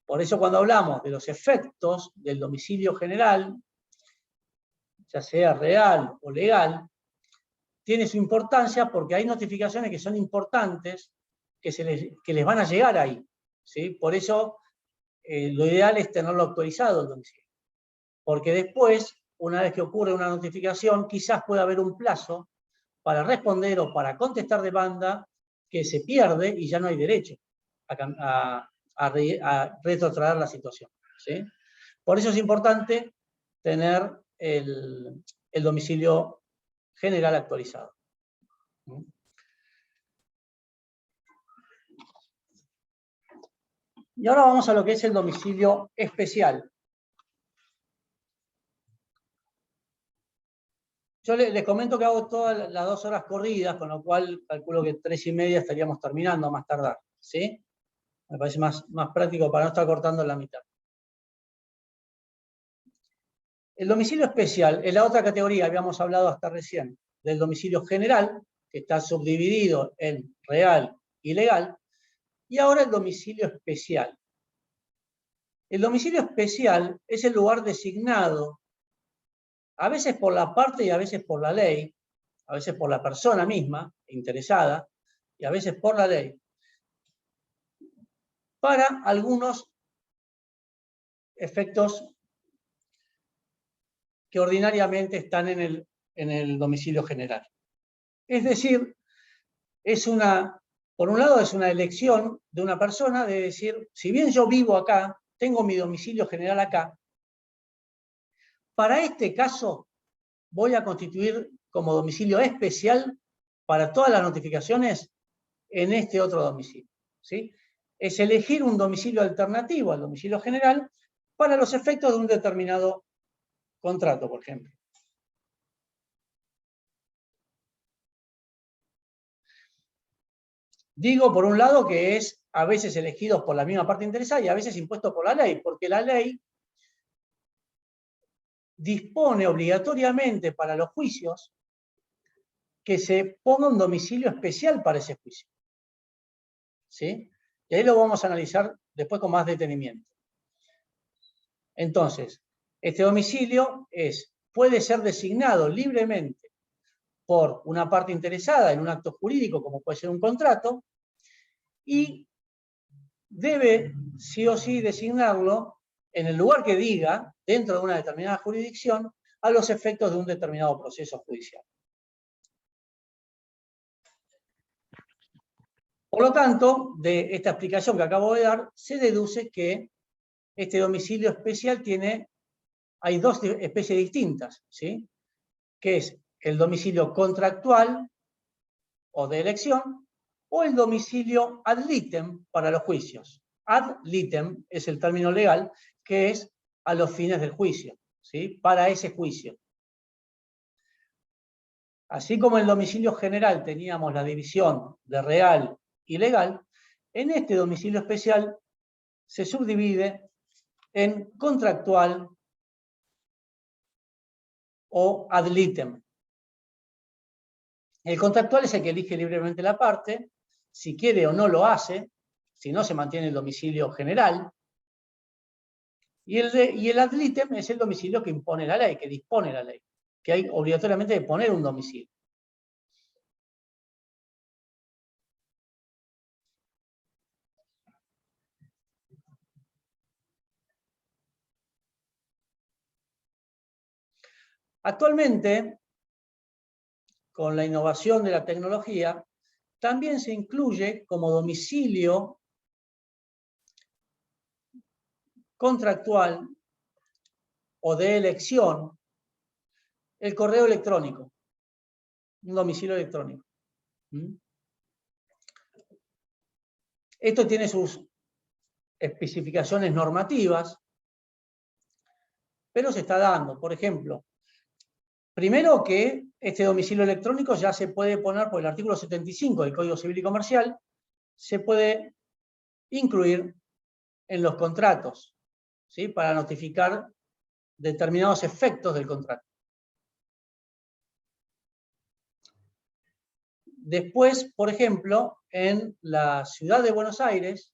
S1: Por eso cuando hablamos de los efectos del domicilio general, ya sea real o legal, tiene su importancia porque hay notificaciones que son importantes que les van a llegar ahí, ¿sí? Por eso lo ideal es tenerlo actualizado el domicilio. Porque después, una vez que ocurre una notificación, quizás pueda haber un plazo para responder o para contestar demanda que se pierde y ya no hay derecho a retrotraer la situación, ¿sí? Por eso es importante tener el domicilio general actualizado. Y ahora vamos a lo que es el domicilio especial. Yo les comento que hago todas las 2 horas corridas, con lo cual calculo que 3:30 estaríamos terminando a más tardar, ¿sí? Me parece más práctico para no estar cortando en la mitad. El domicilio especial es la otra categoría, habíamos hablado hasta recién, del domicilio general, que está subdividido en real y legal, y ahora el domicilio especial. El domicilio especial es el lugar designado, a veces por la parte y a veces por la ley, a veces por la persona misma, interesada, y a veces por la ley, para algunos efectos que ordinariamente están en el domicilio general. Es decir, por un lado es una elección de una persona de decir, si bien yo vivo acá, tengo mi domicilio general acá, para este caso voy a constituir como domicilio especial para todas las notificaciones en este otro domicilio, ¿sí? Es elegir un domicilio alternativo al domicilio general para los efectos de un determinado contrato, por ejemplo. Digo, por un lado, que es a veces elegidos por la misma parte interesada y a veces impuesto por la ley, porque la ley dispone obligatoriamente para los juicios que se ponga un domicilio especial para ese juicio, ¿sí? Y ahí lo vamos a analizar después con más detenimiento. Entonces, este domicilio puede ser designado libremente por una parte interesada en un acto jurídico, como puede ser un contrato, y debe sí o sí designarlo en el lugar que diga, dentro de una determinada jurisdicción, a los efectos de un determinado proceso judicial. Por lo tanto, de esta explicación que acabo de dar, se deduce que este domicilio especial tiene hay dos especies distintas, ¿sí? Que es el domicilio contractual o de elección, o el domicilio ad litem para los juicios. Ad litem es el término legal, que es a los fines del juicio, ¿sí? Para ese juicio. Así como en el domicilio general teníamos la división de real y legal, en este domicilio especial se subdivide en contractual o ad litem. El contractual es el que elige libremente la parte, si quiere o no lo hace, si no se mantiene el domicilio general, y el ad litem es el domicilio que impone la ley, que dispone la ley, que hay obligatoriamente de poner un domicilio. Actualmente, con la innovación de la tecnología, también se incluye como domicilio contractual o de elección el correo electrónico, un domicilio electrónico. Esto tiene sus especificaciones normativas, pero se está dando. Por ejemplo, primero que este domicilio electrónico ya se puede poner por el artículo 75 del Código Civil y Comercial, se puede incluir en los contratos, ¿sí? Para notificar determinados efectos del contrato. Después, por ejemplo, en la ciudad de Buenos Aires,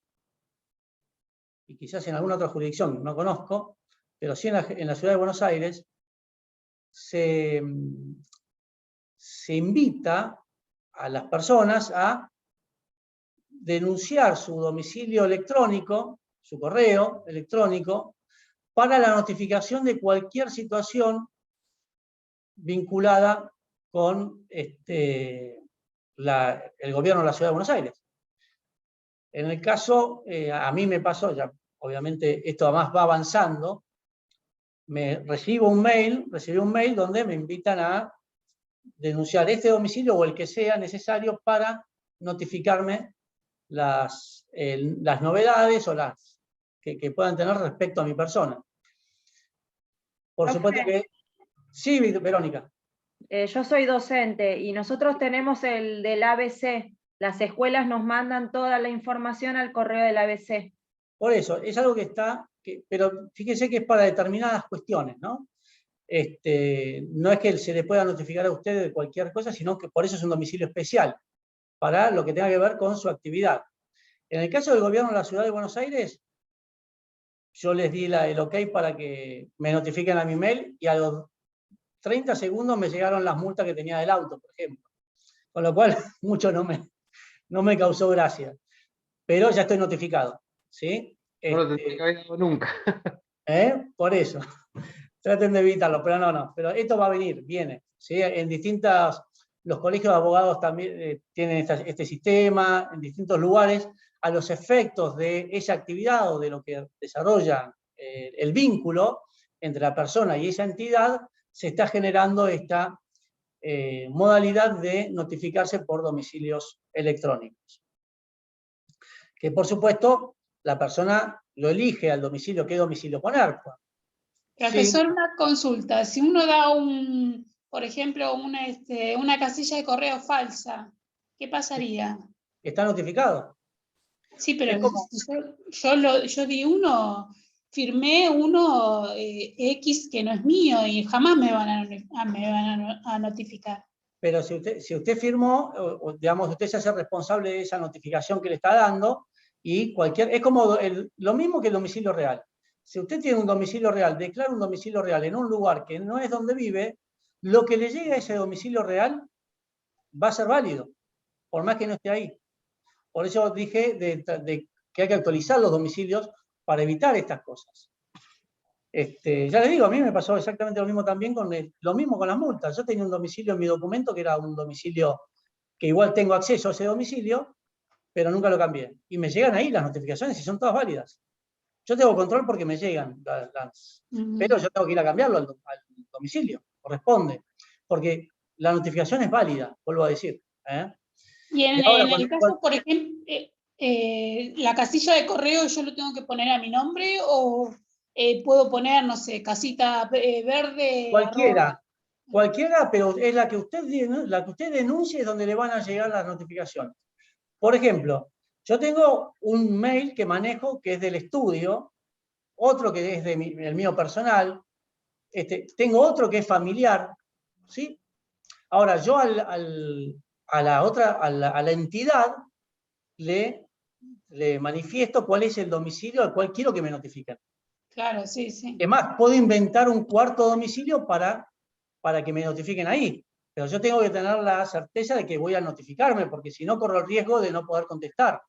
S1: y quizás en alguna otra jurisdicción, no conozco, pero sí en la ciudad de Buenos Aires, se invita a las personas a denunciar su domicilio electrónico, su correo electrónico, para la notificación de cualquier situación vinculada con el gobierno de la Ciudad de Buenos Aires. En el caso, a mí me pasó, ya obviamente esto además va avanzando, recibí un mail donde me invitan a denunciar este domicilio o el que sea necesario para notificarme las novedades o las que puedan tener respecto a mi persona. Por supuesto que... Sí, Verónica.
S3: Yo soy docente y nosotros tenemos el del ABC. Las escuelas nos mandan toda la información al correo del ABC.
S1: Por eso, es algo que está... pero fíjense que es para determinadas cuestiones, ¿no? No es que se le pueda notificar a usted de cualquier cosa, sino que por eso es un domicilio especial, para lo que tenga que ver con su actividad. En el caso del gobierno de la Ciudad de Buenos Aires, yo les di el ok para que me notifiquen a mi mail y a los 30 segundos me llegaron las multas que tenía del auto, por ejemplo. Con lo cual, mucho no me causó gracia. Pero ya estoy notificado, ¿sí?
S6: No lo tendría que haber dado nunca.
S1: Por eso. Traten de evitarlo, pero no. Pero esto va a venir, viene. ¿Sí? En distintas... Los colegios de abogados también tienen este sistema, en distintos lugares, a los efectos de esa actividad o de lo que desarrolla el vínculo entre la persona y esa entidad, se está generando esta modalidad de notificarse por domicilios electrónicos. Que por supuesto la persona lo elige al domicilio, qué domicilio poner.
S7: Profesor, sí. Una consulta, si uno da por ejemplo, una casilla de correo falsa, ¿qué pasaría?
S1: Está notificado.
S7: Sí, pero yo di firmé uno X que no es mío y jamás me van a notificar.
S1: Pero si usted firmó, digamos, usted se hace responsable de esa notificación que le está dando y es como lo mismo que el domicilio real. Si usted tiene un domicilio real, declara un domicilio real en un lugar que no es donde vive, lo que le llegue a ese domicilio real va a ser válido, por más que no esté ahí. Por eso dije que hay que actualizar los domicilios para evitar estas cosas. Ya les digo, a mí me pasó exactamente lo mismo también con las multas. Yo tenía un domicilio en mi documento que era un domicilio que igual tengo acceso a ese domicilio, pero nunca lo cambié. Y me llegan ahí las notificaciones y son todas válidas. Yo tengo control porque me llegan, pero yo tengo que ir a cambiarlo al domicilio, corresponde. Porque la notificación es válida, vuelvo a decir.
S7: Y en
S1: ahora,
S7: el caso, por ejemplo, la casilla de correo, ¿yo lo tengo que poner a mi nombre o puedo poner, no sé, casita verde?
S1: Cualquiera, pero es la que usted denuncie, es donde le van a llegar las notificaciones. Por ejemplo, yo tengo un mail que manejo que es del estudio, otro que es el mío personal, tengo otro que es familiar, ¿sí? Ahora, yo a la entidad le manifiesto cuál es el domicilio al cual quiero que me notifiquen.
S7: Claro, sí, sí.
S1: Es más, puedo inventar un cuarto domicilio para que me notifiquen ahí. Pero yo tengo que tener la certeza de que voy a notificarme, porque si no corro el riesgo de no poder contestar.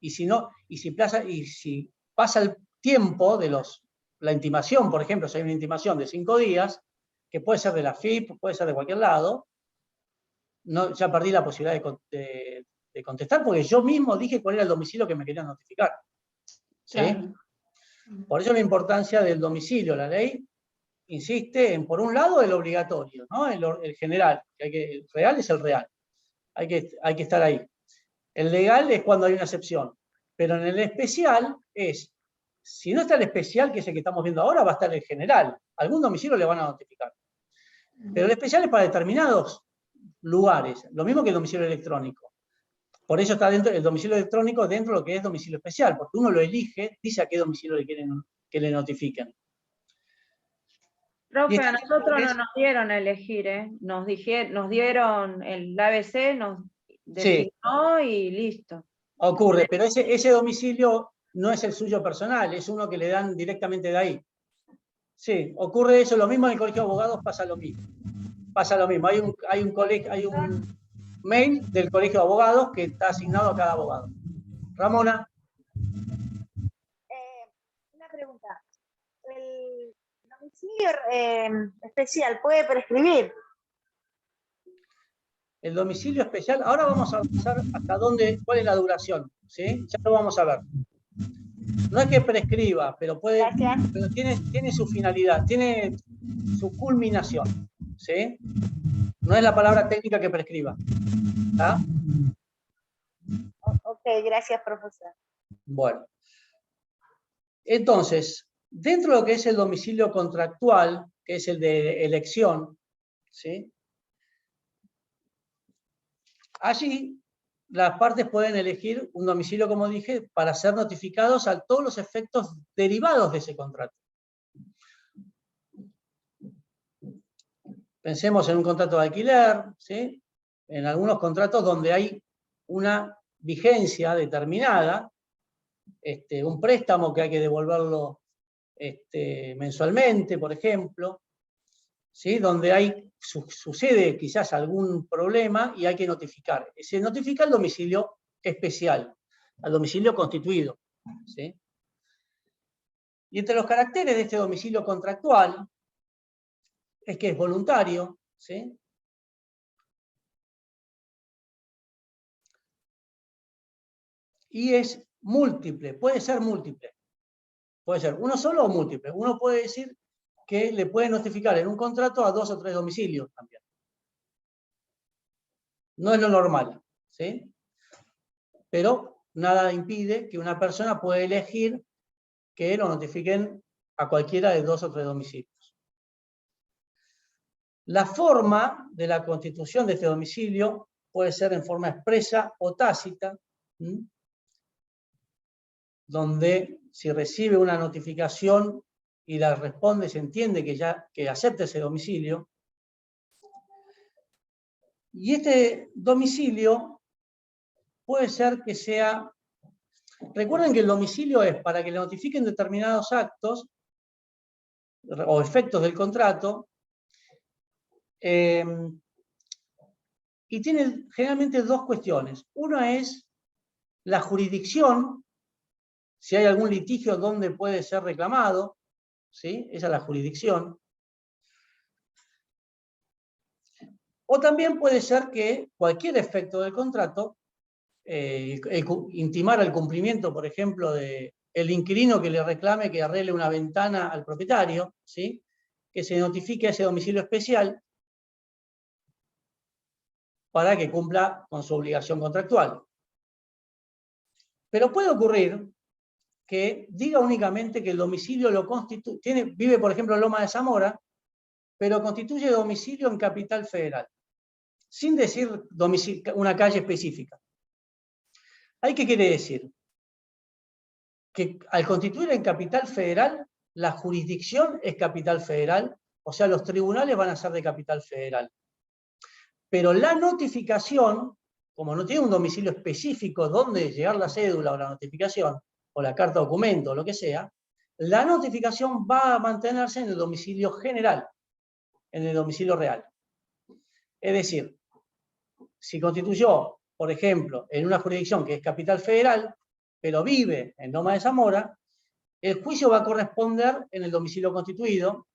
S1: Y si pasa el tiempo de la intimación, por ejemplo, si hay una intimación de 5 días, que puede ser de la FIP, puede ser de cualquier lado, ya perdí la posibilidad de contestar, porque yo mismo dije cuál era el domicilio que me querían notificar. ¿Sí?
S7: Claro.
S1: Por eso la importancia del domicilio. La ley insiste en, por un lado, el obligatorio, ¿no? El general, el real es el real. Hay que estar ahí. El legal es cuando hay una excepción. Pero en el especial si no está el especial, que es el que estamos viendo ahora, va a estar el general. Algún domicilio le van a notificar. Pero el especial es para determinados lugares. Lo mismo que el domicilio electrónico. Por eso está dentro el domicilio electrónico dentro de lo que es domicilio especial, porque uno lo elige, dice a qué domicilio le quieren que le notifiquen.
S3: Profe, a nosotros no nos dieron a elegir, nos dieron el ABC, nos designó y listo.
S1: Ocurre, pero ese domicilio no es el suyo personal, es uno que le dan directamente de ahí. Sí, ocurre eso, lo mismo en el colegio de abogados pasa lo mismo. Hay un mail del colegio de abogados que está asignado a cada abogado. Ramona.
S8: Una pregunta. ¿El domicilio especial puede prescribir?
S1: El domicilio especial, ahora vamos a avanzar hasta cuál es la duración, ¿sí? Ya lo vamos a ver. No es que prescriba, pero tiene su finalidad, tiene su culminación, ¿sí? No es la palabra técnica que prescriba. ¿Está?
S8: Ok, gracias, profesor.
S1: Bueno. Entonces, dentro de lo que es el domicilio contractual, que es el de elección, ¿sí? Allí las partes pueden elegir un domicilio, como dije, para ser notificados a todos los efectos derivados de ese contrato. Pensemos en un contrato de alquiler, ¿sí? En algunos contratos donde hay una vigencia determinada, un préstamo que hay que devolverlo mensualmente, por ejemplo, ¿sí? Donde sucede quizás algún problema y hay que notificar. Se notifica al domicilio especial, al domicilio constituido, ¿sí? Y entre los caracteres de este domicilio contractual es que es voluntario, ¿sí? Y es múltiple, puede ser múltiple. Puede ser uno solo o múltiple. Uno puede decir que le puede notificar en un contrato a 2 o 3 domicilios también. No es lo normal, ¿sí? Pero nada impide que una persona pueda elegir que lo notifiquen a cualquiera de 2 o 3 domicilios. La forma de la constitución de este domicilio puede ser en forma expresa o tácita, donde si recibe una notificación y la responde, se entiende que acepta ese domicilio. Y este domicilio puede ser que sea... Recuerden que el domicilio es para que le notifiquen determinados actos o efectos del contrato, y tiene generalmente 2 cuestiones. Una es la jurisdicción, si hay algún litigio donde puede ser reclamado, ¿sí? Esa es la jurisdicción. O también puede ser que cualquier efecto del contrato, intimar el cumplimiento, por ejemplo, de el inquilino que le reclame que arregle una ventana al propietario, ¿sí? Que se notifique a ese domicilio especial para que cumpla con su obligación contractual. Pero puede ocurrir que diga únicamente que el domicilio lo constituye, vive por ejemplo en Loma de Zamora, pero constituye domicilio en Capital Federal, sin decir una calle específica. ¿Ahí qué quiere decir? Que al constituir en Capital Federal, la jurisdicción es Capital Federal, o sea, los tribunales van a ser de Capital Federal. Pero la notificación, como no tiene un domicilio específico donde llegar la cédula o la notificación, o la carta documento, o lo que sea, la notificación va a mantenerse en el domicilio general, en el domicilio real. Es decir, si constituyó, por ejemplo, en una jurisdicción que es Capital Federal, pero vive en Loma de Zamora, el juicio va a corresponder en el domicilio constituido,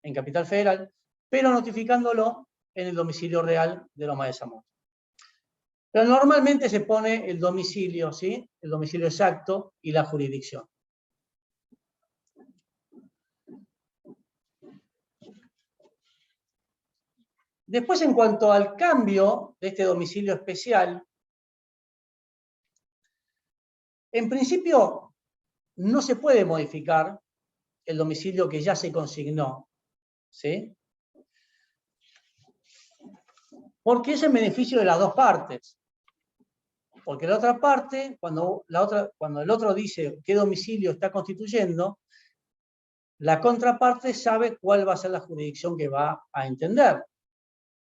S1: en Capital Federal, pero notificándolo en el domicilio real de Loma de Zamora. Pero normalmente se pone el domicilio, ¿sí? El domicilio exacto y la jurisdicción. Después, en cuanto al cambio de este domicilio especial, en principio no se puede modificar el domicilio que ya se consignó, ¿sí? Porque es en beneficio de las dos partes. Porque la otra parte, cuando el otro dice qué domicilio está constituyendo, la contraparte sabe cuál va a ser la jurisdicción que va a entender,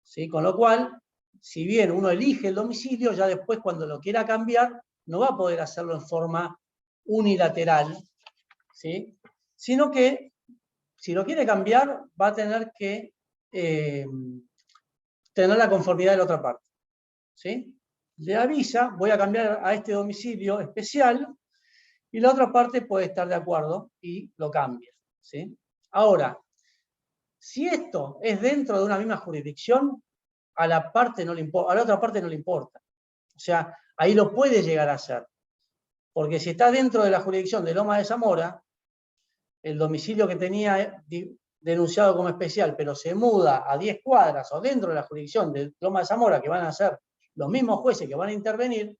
S1: ¿sí? Con lo cual, si bien uno elige el domicilio, ya después cuando lo quiera cambiar, no va a poder hacerlo en forma unilateral, ¿sí? Sino que, si lo quiere cambiar, va a tener que tener la conformidad de la otra parte, ¿sí? Le avisa, voy a cambiar a este domicilio especial, y la otra parte puede estar de acuerdo y lo cambia, ¿sí? Ahora, si esto es dentro de una misma jurisdicción, a la otra parte no le importa. O sea, ahí lo puede llegar a hacer. Porque si está dentro de la jurisdicción de Loma de Zamora, el domicilio que tenía denunciado como especial, pero se muda a 10 cuadras o dentro de la jurisdicción de Loma de Zamora, que van a ser los mismos jueces que van a intervenir,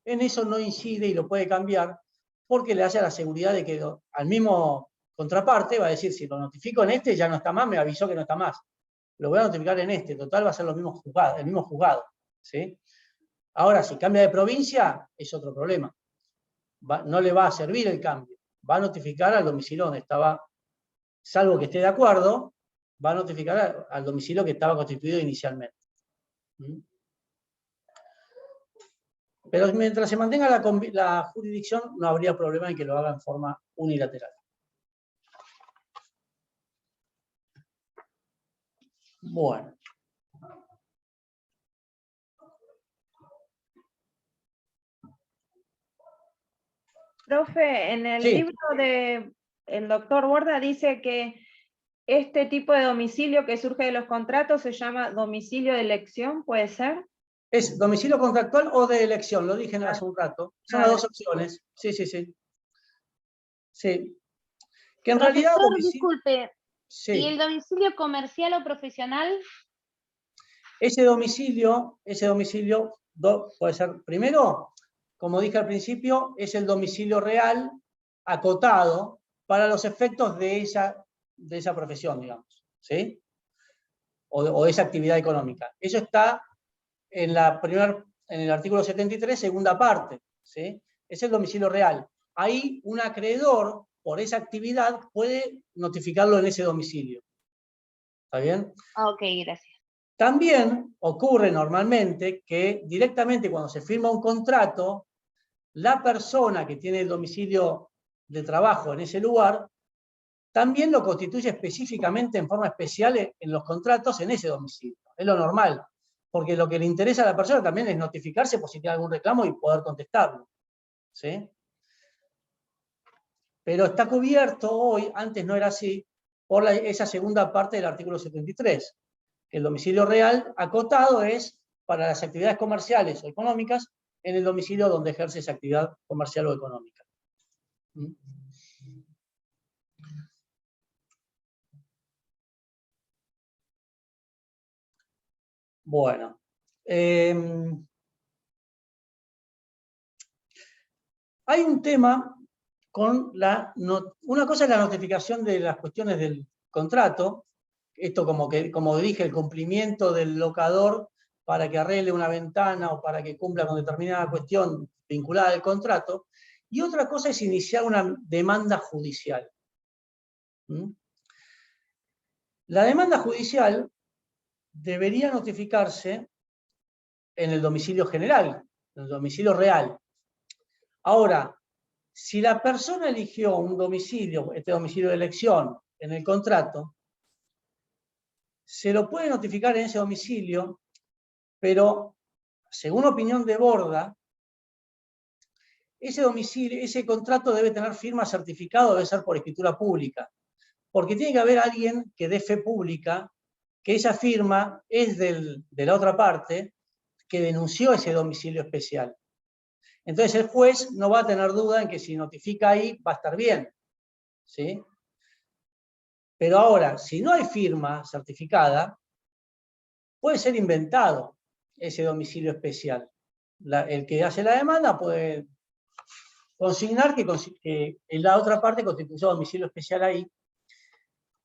S1: en eso no incide y lo puede cambiar, porque le hace la seguridad de que al mismo contraparte va a decir, si lo notifico en este ya no está más, me avisó que no está más. Lo voy a notificar en este, total va a ser el mismo juzgado, ¿sí? Ahora, si cambia de provincia, es otro problema. No le va a servir el cambio. Va a notificar al domicilio donde estaba, salvo que esté de acuerdo, va a notificar al domicilio que estaba constituido inicialmente. Pero mientras se mantenga la jurisdicción, no habría problema en que lo haga en forma unilateral. Bueno.
S3: Profe, en el
S1: Sí.
S3: libro del doctor Borda dice que este tipo de domicilio que surge de los contratos se llama domicilio de elección, ¿puede ser?
S1: Es domicilio contractual o de elección, lo dije hace un rato. Son las dos opciones. Sí, sí, sí. Sí. Que en realidad...
S8: Disculpe,
S1: Sí.
S8: ¿y el domicilio comercial o profesional?
S1: Ese domicilio puede ser, primero, como dije al principio, es el domicilio real acotado para los efectos de esa profesión, digamos, ¿sí? O de esa actividad económica. Eso está en el artículo 73, segunda parte, ¿sí? Es el domicilio real. Ahí un acreedor, por esa actividad, puede notificarlo en ese domicilio. ¿Está bien?
S8: Ok, gracias.
S1: También ocurre normalmente que directamente cuando se firma un contrato, la persona que tiene el domicilio de trabajo en ese lugar, también lo constituye específicamente en forma especial en los contratos en ese domicilio. Es lo normal, porque lo que le interesa a la persona también es notificarse por si tiene algún reclamo y poder contestarlo, ¿sí? Pero está cubierto hoy, antes no era así, por esa segunda parte del artículo 73. El domicilio real acotado es para las actividades comerciales o económicas en el domicilio donde ejerce esa actividad comercial o económica. ¿Mm? Bueno. Hay un tema con una cosa es la notificación de las cuestiones del contrato, esto como dije, el cumplimiento del locador para que arregle una ventana o para que cumpla con determinada cuestión vinculada al contrato, y otra cosa es iniciar una demanda judicial. ¿Mm? La demanda judicial debería notificarse en el domicilio general, en el domicilio real. Ahora, si la persona eligió un domicilio, este domicilio de elección, en el contrato, se lo puede notificar en ese domicilio, pero según opinión de Borda, ese contrato debe tener firma certificado, debe ser por escritura pública, porque tiene que haber alguien que dé fe pública que esa firma es de la otra parte que denunció ese domicilio especial. Entonces el juez no va a tener duda en que si notifica ahí va a estar bien, ¿sí? Pero ahora, si no hay firma certificada, puede ser inventado ese domicilio especial. El que hace la demanda puede consignar que en la otra parte constituyó domicilio especial ahí,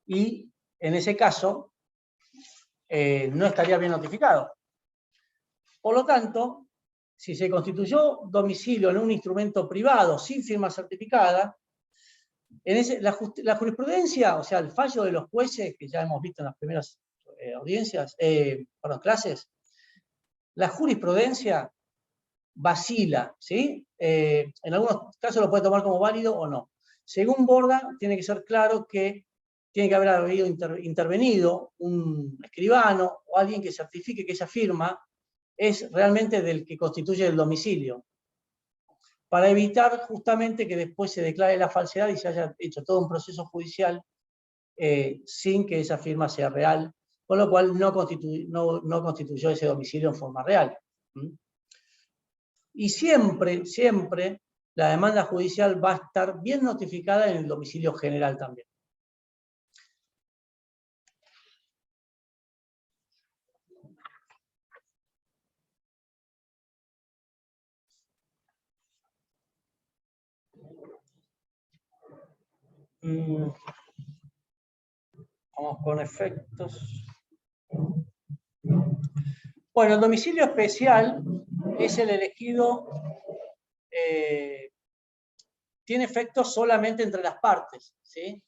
S1: y en ese caso no estaría bien notificado. Por lo tanto, si se constituyó domicilio en un instrumento privado sin firma certificada, la jurisprudencia, o sea, el fallo de los jueces, que ya hemos visto en las primeras clases, la jurisprudencia vacila, ¿sí? En algunos casos lo puede tomar como válido o no. Según Borda, tiene que ser claro que tiene que haber intervenido un escribano o alguien que certifique que esa firma es realmente del que constituye el domicilio, para evitar justamente que después se declare la falsedad y se haya hecho todo un proceso judicial sin que esa firma sea real, con lo cual no constituyó ese domicilio en forma real. ¿Mm? Y siempre, siempre, la demanda judicial va a estar bien notificada en el domicilio general también. Vamos con efectos. Bueno, el domicilio especial es el elegido, tiene efectos solamente entre las partes, ¿sí?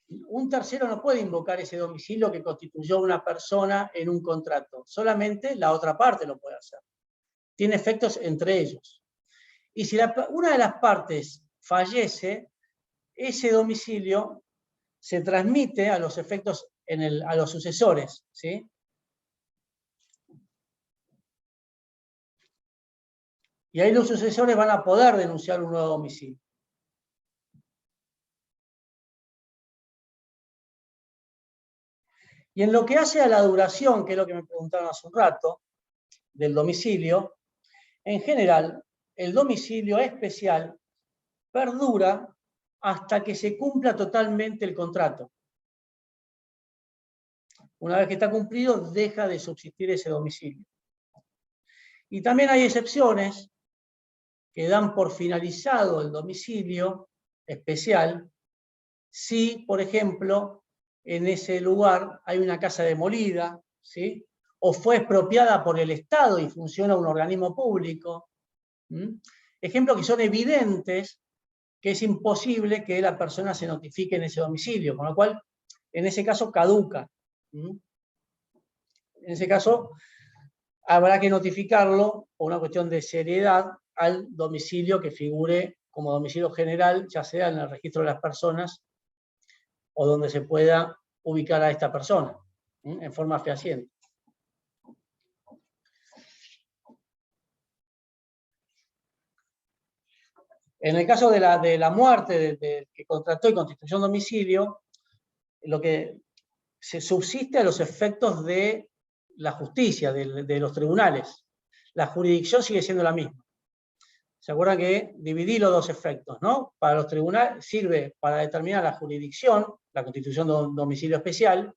S1: Un tercero no puede invocar ese domicilio que constituyó una persona en un contrato, solamente la otra parte lo puede hacer. Tiene efectos entre ellos. Y si una de las partes fallece, ese domicilio se transmite a los efectos, a los sucesores, ¿sí? Y ahí los sucesores van a poder denunciar un nuevo domicilio. Y en lo que hace a la duración, que es lo que me preguntaron hace un rato, del domicilio, en general, el domicilio especial perdura hasta que se cumpla totalmente el contrato. Una vez que está cumplido, deja de subsistir ese domicilio. Y también hay excepciones que dan por finalizado el domicilio especial si, por ejemplo, en ese lugar hay una casa demolida, ¿sí? O fue expropiada por el Estado y funciona un organismo público. Ejemplos que son evidentes que es imposible que la persona se notifique en ese domicilio, con lo cual, en ese caso, caduca. En ese caso, habrá que notificarlo por una cuestión de seriedad al domicilio que figure como domicilio general, ya sea en el registro de las personas o donde se pueda ubicar a esta persona, en forma fehaciente. En el caso de la muerte del que contrató y constituyó un domicilio, lo que se subsiste a los efectos de la justicia, de los tribunales. La jurisdicción sigue siendo la misma. ¿Se acuerdan que dividí los dos efectos, ¿no? Para los tribunales sirve para determinar la jurisdicción, la constitución de un domicilio especial,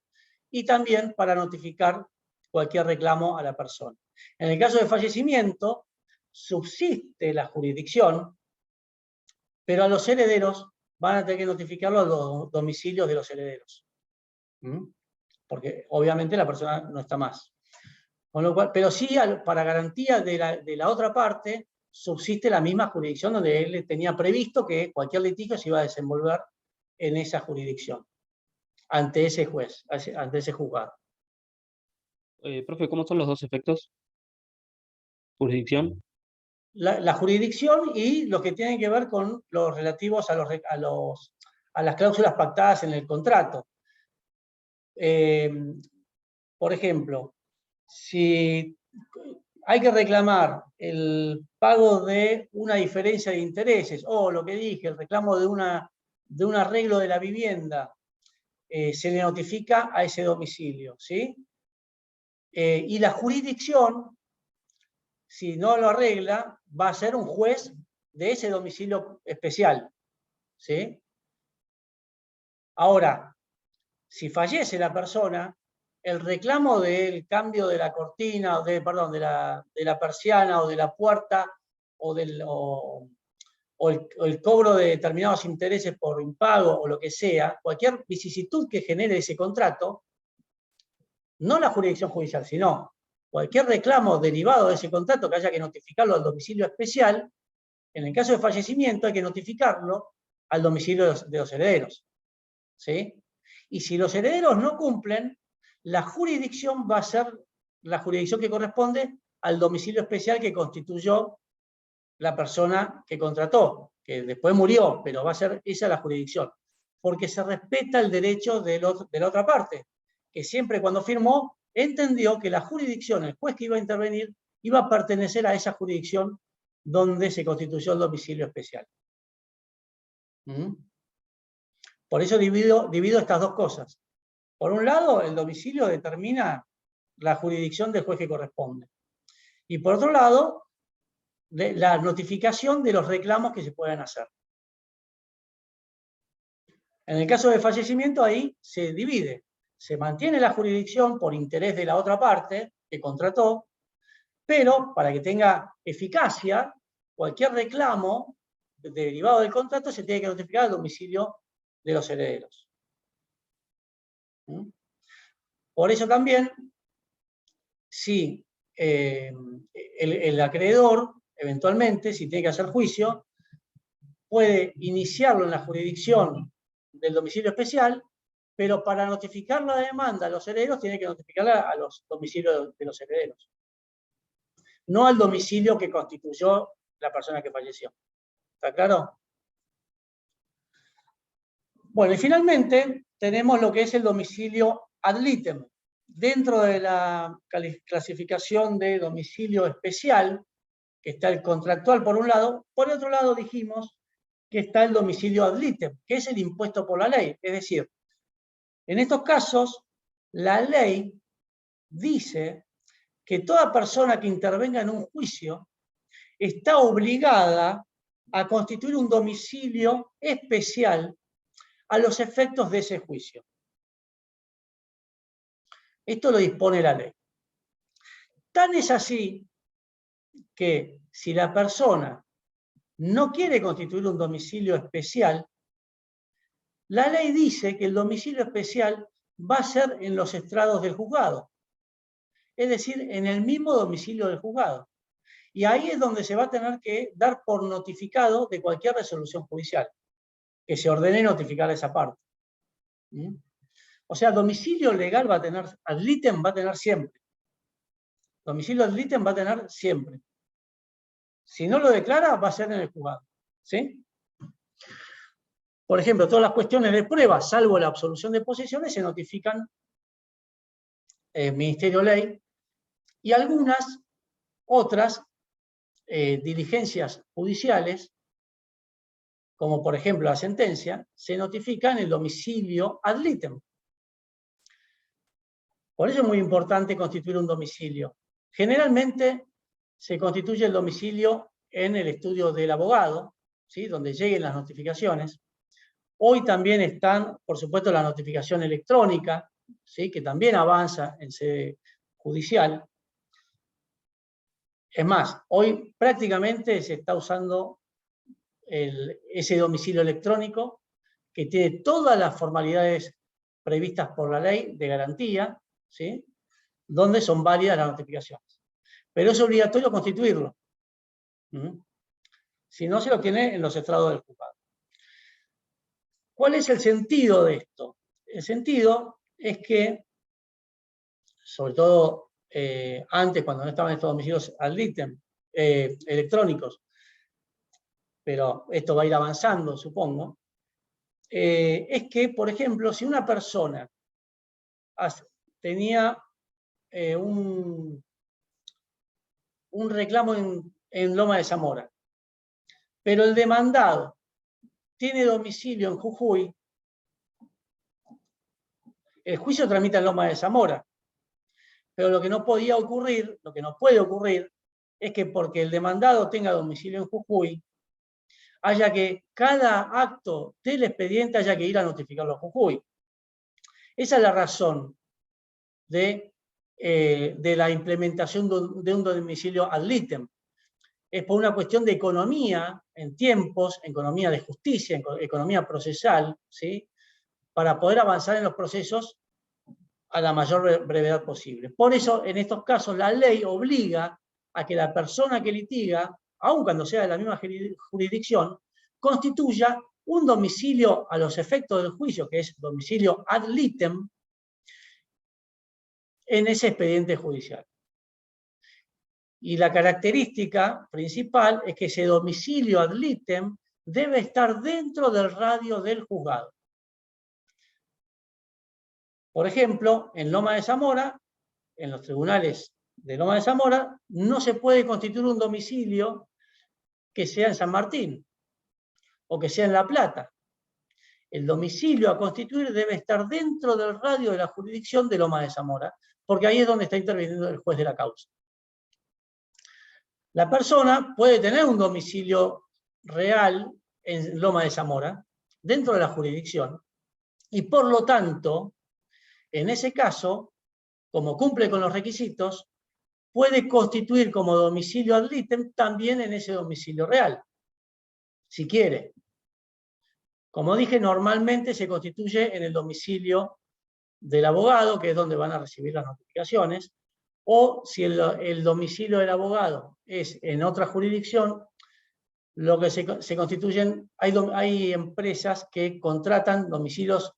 S1: y también para notificar cualquier reclamo a la persona. En el caso de fallecimiento, subsiste la jurisdicción, pero a los herederos van a tener que notificarlo a los domicilios de los herederos. Porque obviamente la persona no está más. Con lo cual, pero sí, para garantía de la otra parte, subsiste la misma jurisdicción donde él tenía previsto que cualquier litigio se iba a desenvolver en esa jurisdicción, ante ese juez, ante ese juzgado.
S9: Profe, ¿cómo son los dos efectos? Jurisdicción.
S1: La jurisdicción y lo que tienen que ver con los relativos a las cláusulas pactadas en el contrato. Por ejemplo, si hay que reclamar el pago de una diferencia de intereses, o lo que dije, el reclamo de un arreglo de la vivienda, se le notifica a ese domicilio, ¿sí? Y la jurisdicción, si no lo arregla, va a ser un juez de ese domicilio especial, ¿sí? Ahora, si fallece la persona, el reclamo del cambio de la cortina, de la persiana o de la puerta, o el cobro de determinados intereses por impago o lo que sea, cualquier vicisitud que genere ese contrato, no la jurisdicción judicial, sino cualquier reclamo derivado de ese contrato que haya que notificarlo al domicilio especial, en el caso de fallecimiento hay que notificarlo al domicilio de los herederos, ¿sí? Y si los herederos no cumplen, la jurisdicción va a ser la jurisdicción que corresponde al domicilio especial que constituyó la persona que contrató, que después murió, pero va a ser esa la jurisdicción, porque se respeta el derecho de la otra parte, que siempre cuando firmó entendió que la jurisdicción, el juez que iba a intervenir, iba a pertenecer a esa jurisdicción donde se constituyó el domicilio especial. Por eso divido estas dos cosas. Por un lado, el domicilio determina la jurisdicción del juez que corresponde. Y por otro lado, la notificación de los reclamos que se puedan hacer. En el caso de fallecimiento, ahí se divide. Se mantiene la jurisdicción por interés de la otra parte que contrató, pero para que tenga eficacia, cualquier reclamo derivado del contrato se tiene que notificar al domicilio de los herederos. Por eso también, si el acreedor, eventualmente, si tiene que hacer juicio, puede iniciarlo en la jurisdicción del domicilio especial, pero para notificar la demanda a los herederos tiene que notificarla a los domicilios de los herederos. No al domicilio que constituyó la persona que falleció. ¿Está claro? Bueno, y finalmente tenemos lo que es el domicilio ad litem. Dentro de la clasificación de domicilio especial, que está el contractual por un lado, por otro lado dijimos que está el domicilio ad litem, que es el impuesto por la ley. Es decir, en estos casos, la ley dice que toda persona que intervenga en un juicio está obligada a constituir un domicilio especial a los efectos de ese juicio. Esto lo dispone la ley. Tan es así que si la persona no quiere constituir un domicilio especial, la ley dice que el domicilio especial va a ser en los estrados del juzgado, es decir, en el mismo domicilio del juzgado. Y ahí es donde se va a tener que dar por notificado de cualquier resolución judicial, que se ordene notificar esa parte. O sea, domicilio legal va a tener, ad litem va a tener siempre. Domicilio ad litem va a tener siempre. Si no lo declara, va a ser en el juzgado. ¿Sí? Por ejemplo, todas las cuestiones de prueba, salvo la absolución de posesiones, se notifican Ministerio Ley, y algunas otras diligencias judiciales, como por ejemplo la sentencia, se notifica en el domicilio ad litem. Por eso es muy importante constituir un domicilio. Generalmente se constituye el domicilio en el estudio del abogado, ¿sí? Donde lleguen las notificaciones. Hoy también están, por supuesto, la notificación electrónica, ¿sí? Que también avanza en sede judicial. Es más, hoy prácticamente se está usando ese domicilio electrónico que tiene todas las formalidades previstas por la ley de garantía, ¿sí? Donde son válidas las notificaciones. Pero es obligatorio constituirlo. Si no, se lo tiene en los estrados del juzgado. ¿Cuál es el sentido de esto? El sentido es que, sobre todo antes, cuando no estaban estos domicilios ad litem, electrónicos, pero esto va a ir avanzando, supongo, es que, por ejemplo, si una persona tenía un reclamo en Loma de Zamora, pero el demandado tiene domicilio en Jujuy, el juicio tramita en Loma de Zamora, pero lo que no podía ocurrir, lo que no puede ocurrir, es que porque el demandado tenga domicilio en Jujuy, haya que cada acto del expediente haya que ir a notificarlo a Jujuy. Esa es la razón de la implementación de un domicilio ad litem. Es por una cuestión de economía en tiempos, economía de justicia, economía procesal, ¿sí? Para poder avanzar en los procesos a la mayor brevedad posible. Por eso, en estos casos, la ley obliga a que la persona que litiga, aun cuando sea de la misma jurisdicción, constituya un domicilio a los efectos del juicio, que es domicilio ad litem, en ese expediente judicial. Y la característica principal es que ese domicilio ad litem debe estar dentro del radio del juzgado. Por ejemplo, en Loma de Zamora, en los tribunales de Loma de Zamora, no se puede constituir un domicilio que sea en San Martín o que sea en La Plata. El domicilio a constituir debe estar dentro del radio de la jurisdicción de Loma de Zamora, porque ahí es donde está interviniendo el juez de la causa. La persona puede tener un domicilio real en Loma de Zamora, dentro de la jurisdicción, y por lo tanto, en ese caso, como cumple con los requisitos, puede constituir como domicilio ad litem también en ese domicilio real, si quiere. Como dije, normalmente se constituye en el domicilio del abogado, que es donde van a recibir las notificaciones, o si el domicilio del abogado es en otra jurisdicción, lo que se constituyen, hay empresas que contratan domicilios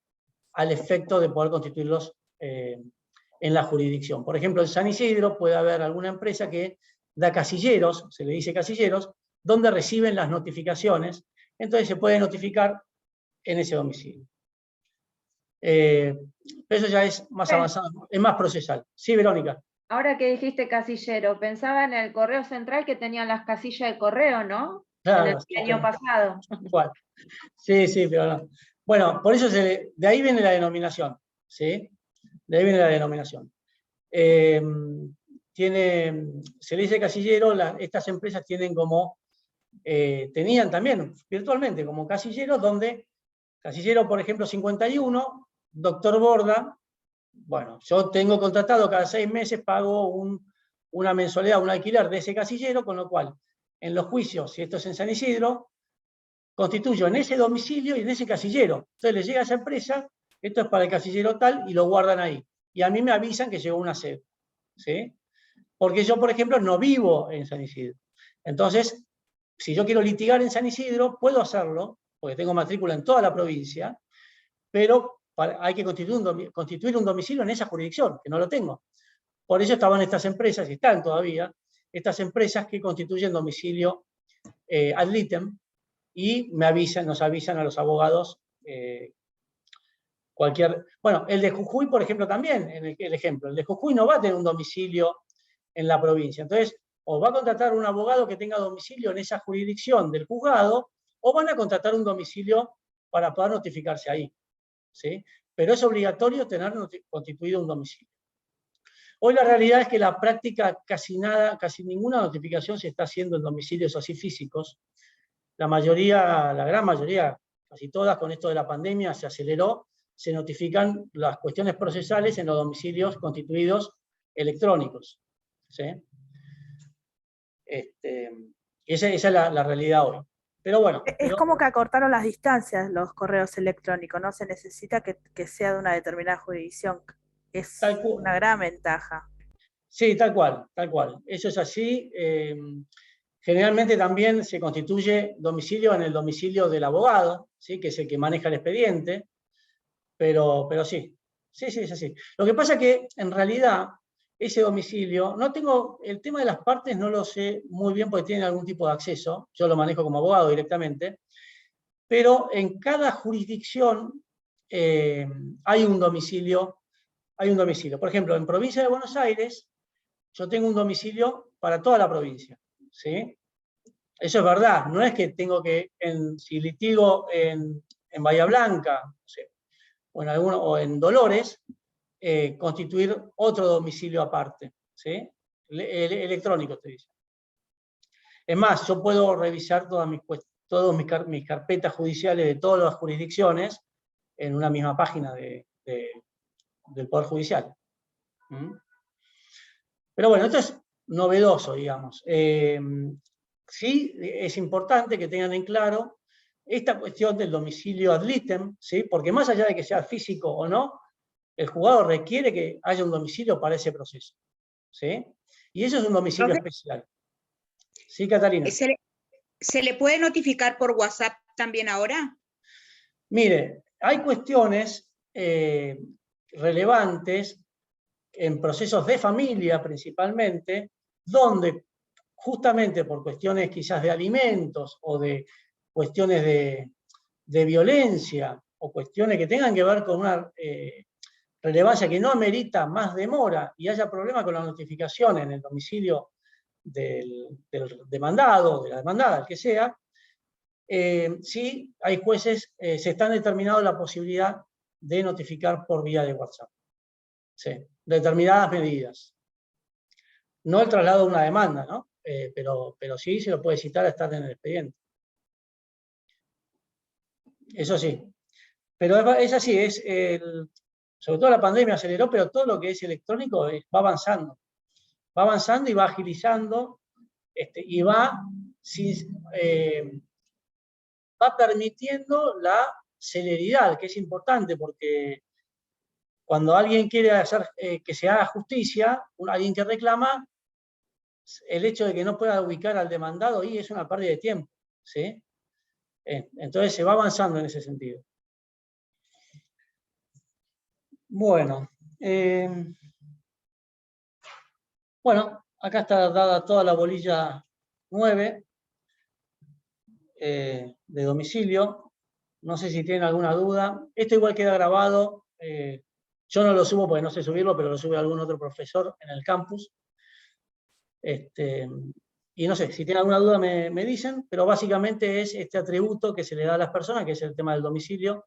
S1: al efecto de poder constituirlos en la jurisdicción. Por ejemplo, en San Isidro puede haber alguna empresa que da casilleros, se le dice casilleros, donde reciben las notificaciones, entonces se puede notificar en ese domicilio. Pero eso ya es más avanzado, es más procesal. Sí, Verónica.
S3: Ahora que dijiste casillero, pensaba en el correo central que tenían las casillas de correo, ¿no?
S1: Claro,
S3: en el año pasado.
S1: Igual. Sí, pero no. Bueno, por eso de ahí viene la denominación, ¿sí? De ahí viene la denominación. Se le dice casillero, estas empresas tienen como, tenían también virtualmente como casilleros donde, casillero por ejemplo 51, doctor Borda, bueno, yo tengo contratado cada 6 meses, pago una mensualidad, un alquiler de ese casillero, con lo cual, en los juicios, si esto es en San Isidro, constituyo en ese domicilio y en ese casillero. Entonces le llega a esa empresa, esto es para el casillero tal, y lo guardan ahí. Y a mí me avisan que llegó una sede, ¿sí? Porque yo, por ejemplo, no vivo en San Isidro. Entonces, si yo quiero litigar en San Isidro, puedo hacerlo, porque tengo matrícula en toda la provincia, pero hay que constituir un domicilio en esa jurisdicción, que no lo tengo. Por eso estaban estas empresas, y están todavía, estas empresas que constituyen domicilio ad litem, y nos avisan a los abogados bueno, el de Jujuy, por ejemplo, también, el ejemplo, el de Jujuy no va a tener un domicilio en la provincia. Entonces, o va a contratar un abogado que tenga domicilio en esa jurisdicción del juzgado, o van a contratar un domicilio para poder notificarse ahí, ¿sí? Pero es obligatorio tener constituido un domicilio. Hoy la realidad es que la práctica casi ninguna notificación se está haciendo en domicilios así físicos. La gran mayoría, casi todas, con esto de la pandemia se aceleró, se notifican las cuestiones procesales en los domicilios constituidos electrónicos. ¿Sí? Esa es la realidad hoy. Pero bueno.
S2: Es como que acortaron las distancias los correos electrónicos, no se necesita que sea de una determinada jurisdicción. Es una gran ventaja.
S1: Sí, tal cual, tal cual. Eso es así. Generalmente también se constituye domicilio en el domicilio del abogado, ¿sí? Que es el que maneja el expediente, pero sí, es así. Lo que pasa es que en realidad ese domicilio, el tema de las partes no lo sé muy bien porque tienen algún tipo de acceso, yo lo manejo como abogado directamente, pero en cada jurisdicción hay un domicilio. Por ejemplo, en provincia de Buenos Aires, yo tengo un domicilio para toda la provincia, ¿sí? Eso es verdad, no es que tengo que, si litigo en Bahía Blanca, no sé, o en Dolores, constituir otro domicilio aparte, ¿sí? Electrónico, te dice. Es más, yo puedo revisar todas mis carpetas judiciales de todas las jurisdicciones en una misma página del Poder Judicial. Pero bueno, esto es novedoso, digamos. Sí, es importante que tengan en claro esta cuestión del domicilio ad litem, ¿sí? Porque más allá de que sea físico o no, el juzgado requiere que haya un domicilio para ese proceso, ¿sí? Y eso es un domicilio especial. ¿Sí, Catalina?
S4: ¿Se le puede notificar por WhatsApp también ahora?
S1: Mire, hay cuestiones relevantes en procesos de familia principalmente, donde justamente por cuestiones quizás de alimentos o de cuestiones de violencia o cuestiones que tengan que ver con una relevancia que no amerita más demora y haya problema con la notificación en el domicilio del demandado, de la demandada, el que sea, sí hay jueces, se están determinando la posibilidad de notificar por vía de WhatsApp. Sí, determinadas medidas. No el traslado de una demanda, ¿no? Pero sí se lo puede citar a estar en el expediente. Eso sí. Pero es así, sobre todo la pandemia aceleró, pero todo lo que es electrónico va avanzando. Va avanzando y va agilizando y va permitiendo la celeridad, que es importante porque cuando alguien quiere hacer que se haga justicia, alguien que reclama, el hecho de que no pueda ubicar al demandado ahí es una pérdida de tiempo, ¿sí? Entonces se va avanzando en ese sentido. Bueno, acá está dada toda la bolilla 9 de domicilio. No sé si tienen alguna duda. Esto igual queda grabado. Yo no lo subo porque no sé subirlo, pero lo sube algún otro profesor en el campus. Y no sé, si tienen alguna duda me dicen, pero básicamente es este atributo que se le da a las personas, que es el tema del domicilio,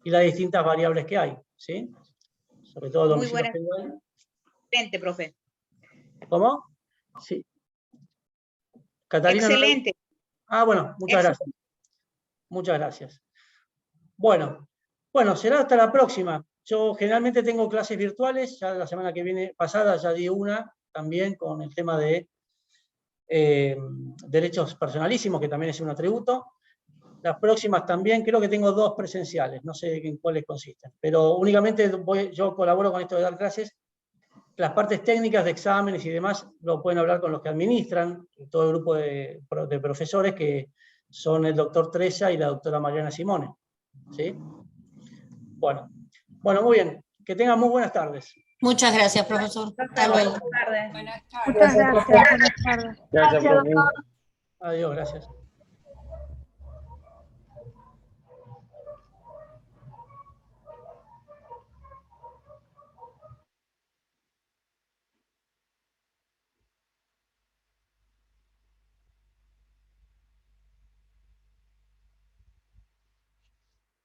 S1: y las distintas variables que hay, ¿sí? Sobre todo el domicilio federal.
S4: Excelente, profe.
S1: ¿Cómo? Sí. Catalina.
S4: Excelente.
S1: Bueno, muchas gracias. Muchas gracias. Bueno, será hasta la próxima. Yo generalmente tengo clases virtuales, ya la semana que viene pasada ya di una también con el tema de derechos personalísimos, que también es un atributo. Las próximas también, creo que tengo 2 presenciales, no sé en cuáles consisten, pero únicamente yo colaboro con esto de dar clases. Las partes técnicas de exámenes y demás lo pueden hablar con los que administran, todo el grupo de profesores que son el doctor Tresa y la doctora Mariana Simone. ¿Sí? Bueno, muy bien. Que tengan muy buenas tardes.
S10: Muchas gracias, profesor. Hasta luego.
S3: Buenas tardes.
S2: Muchas gracias. Buenas tardes.
S6: Gracias, profe.
S1: Adiós, gracias.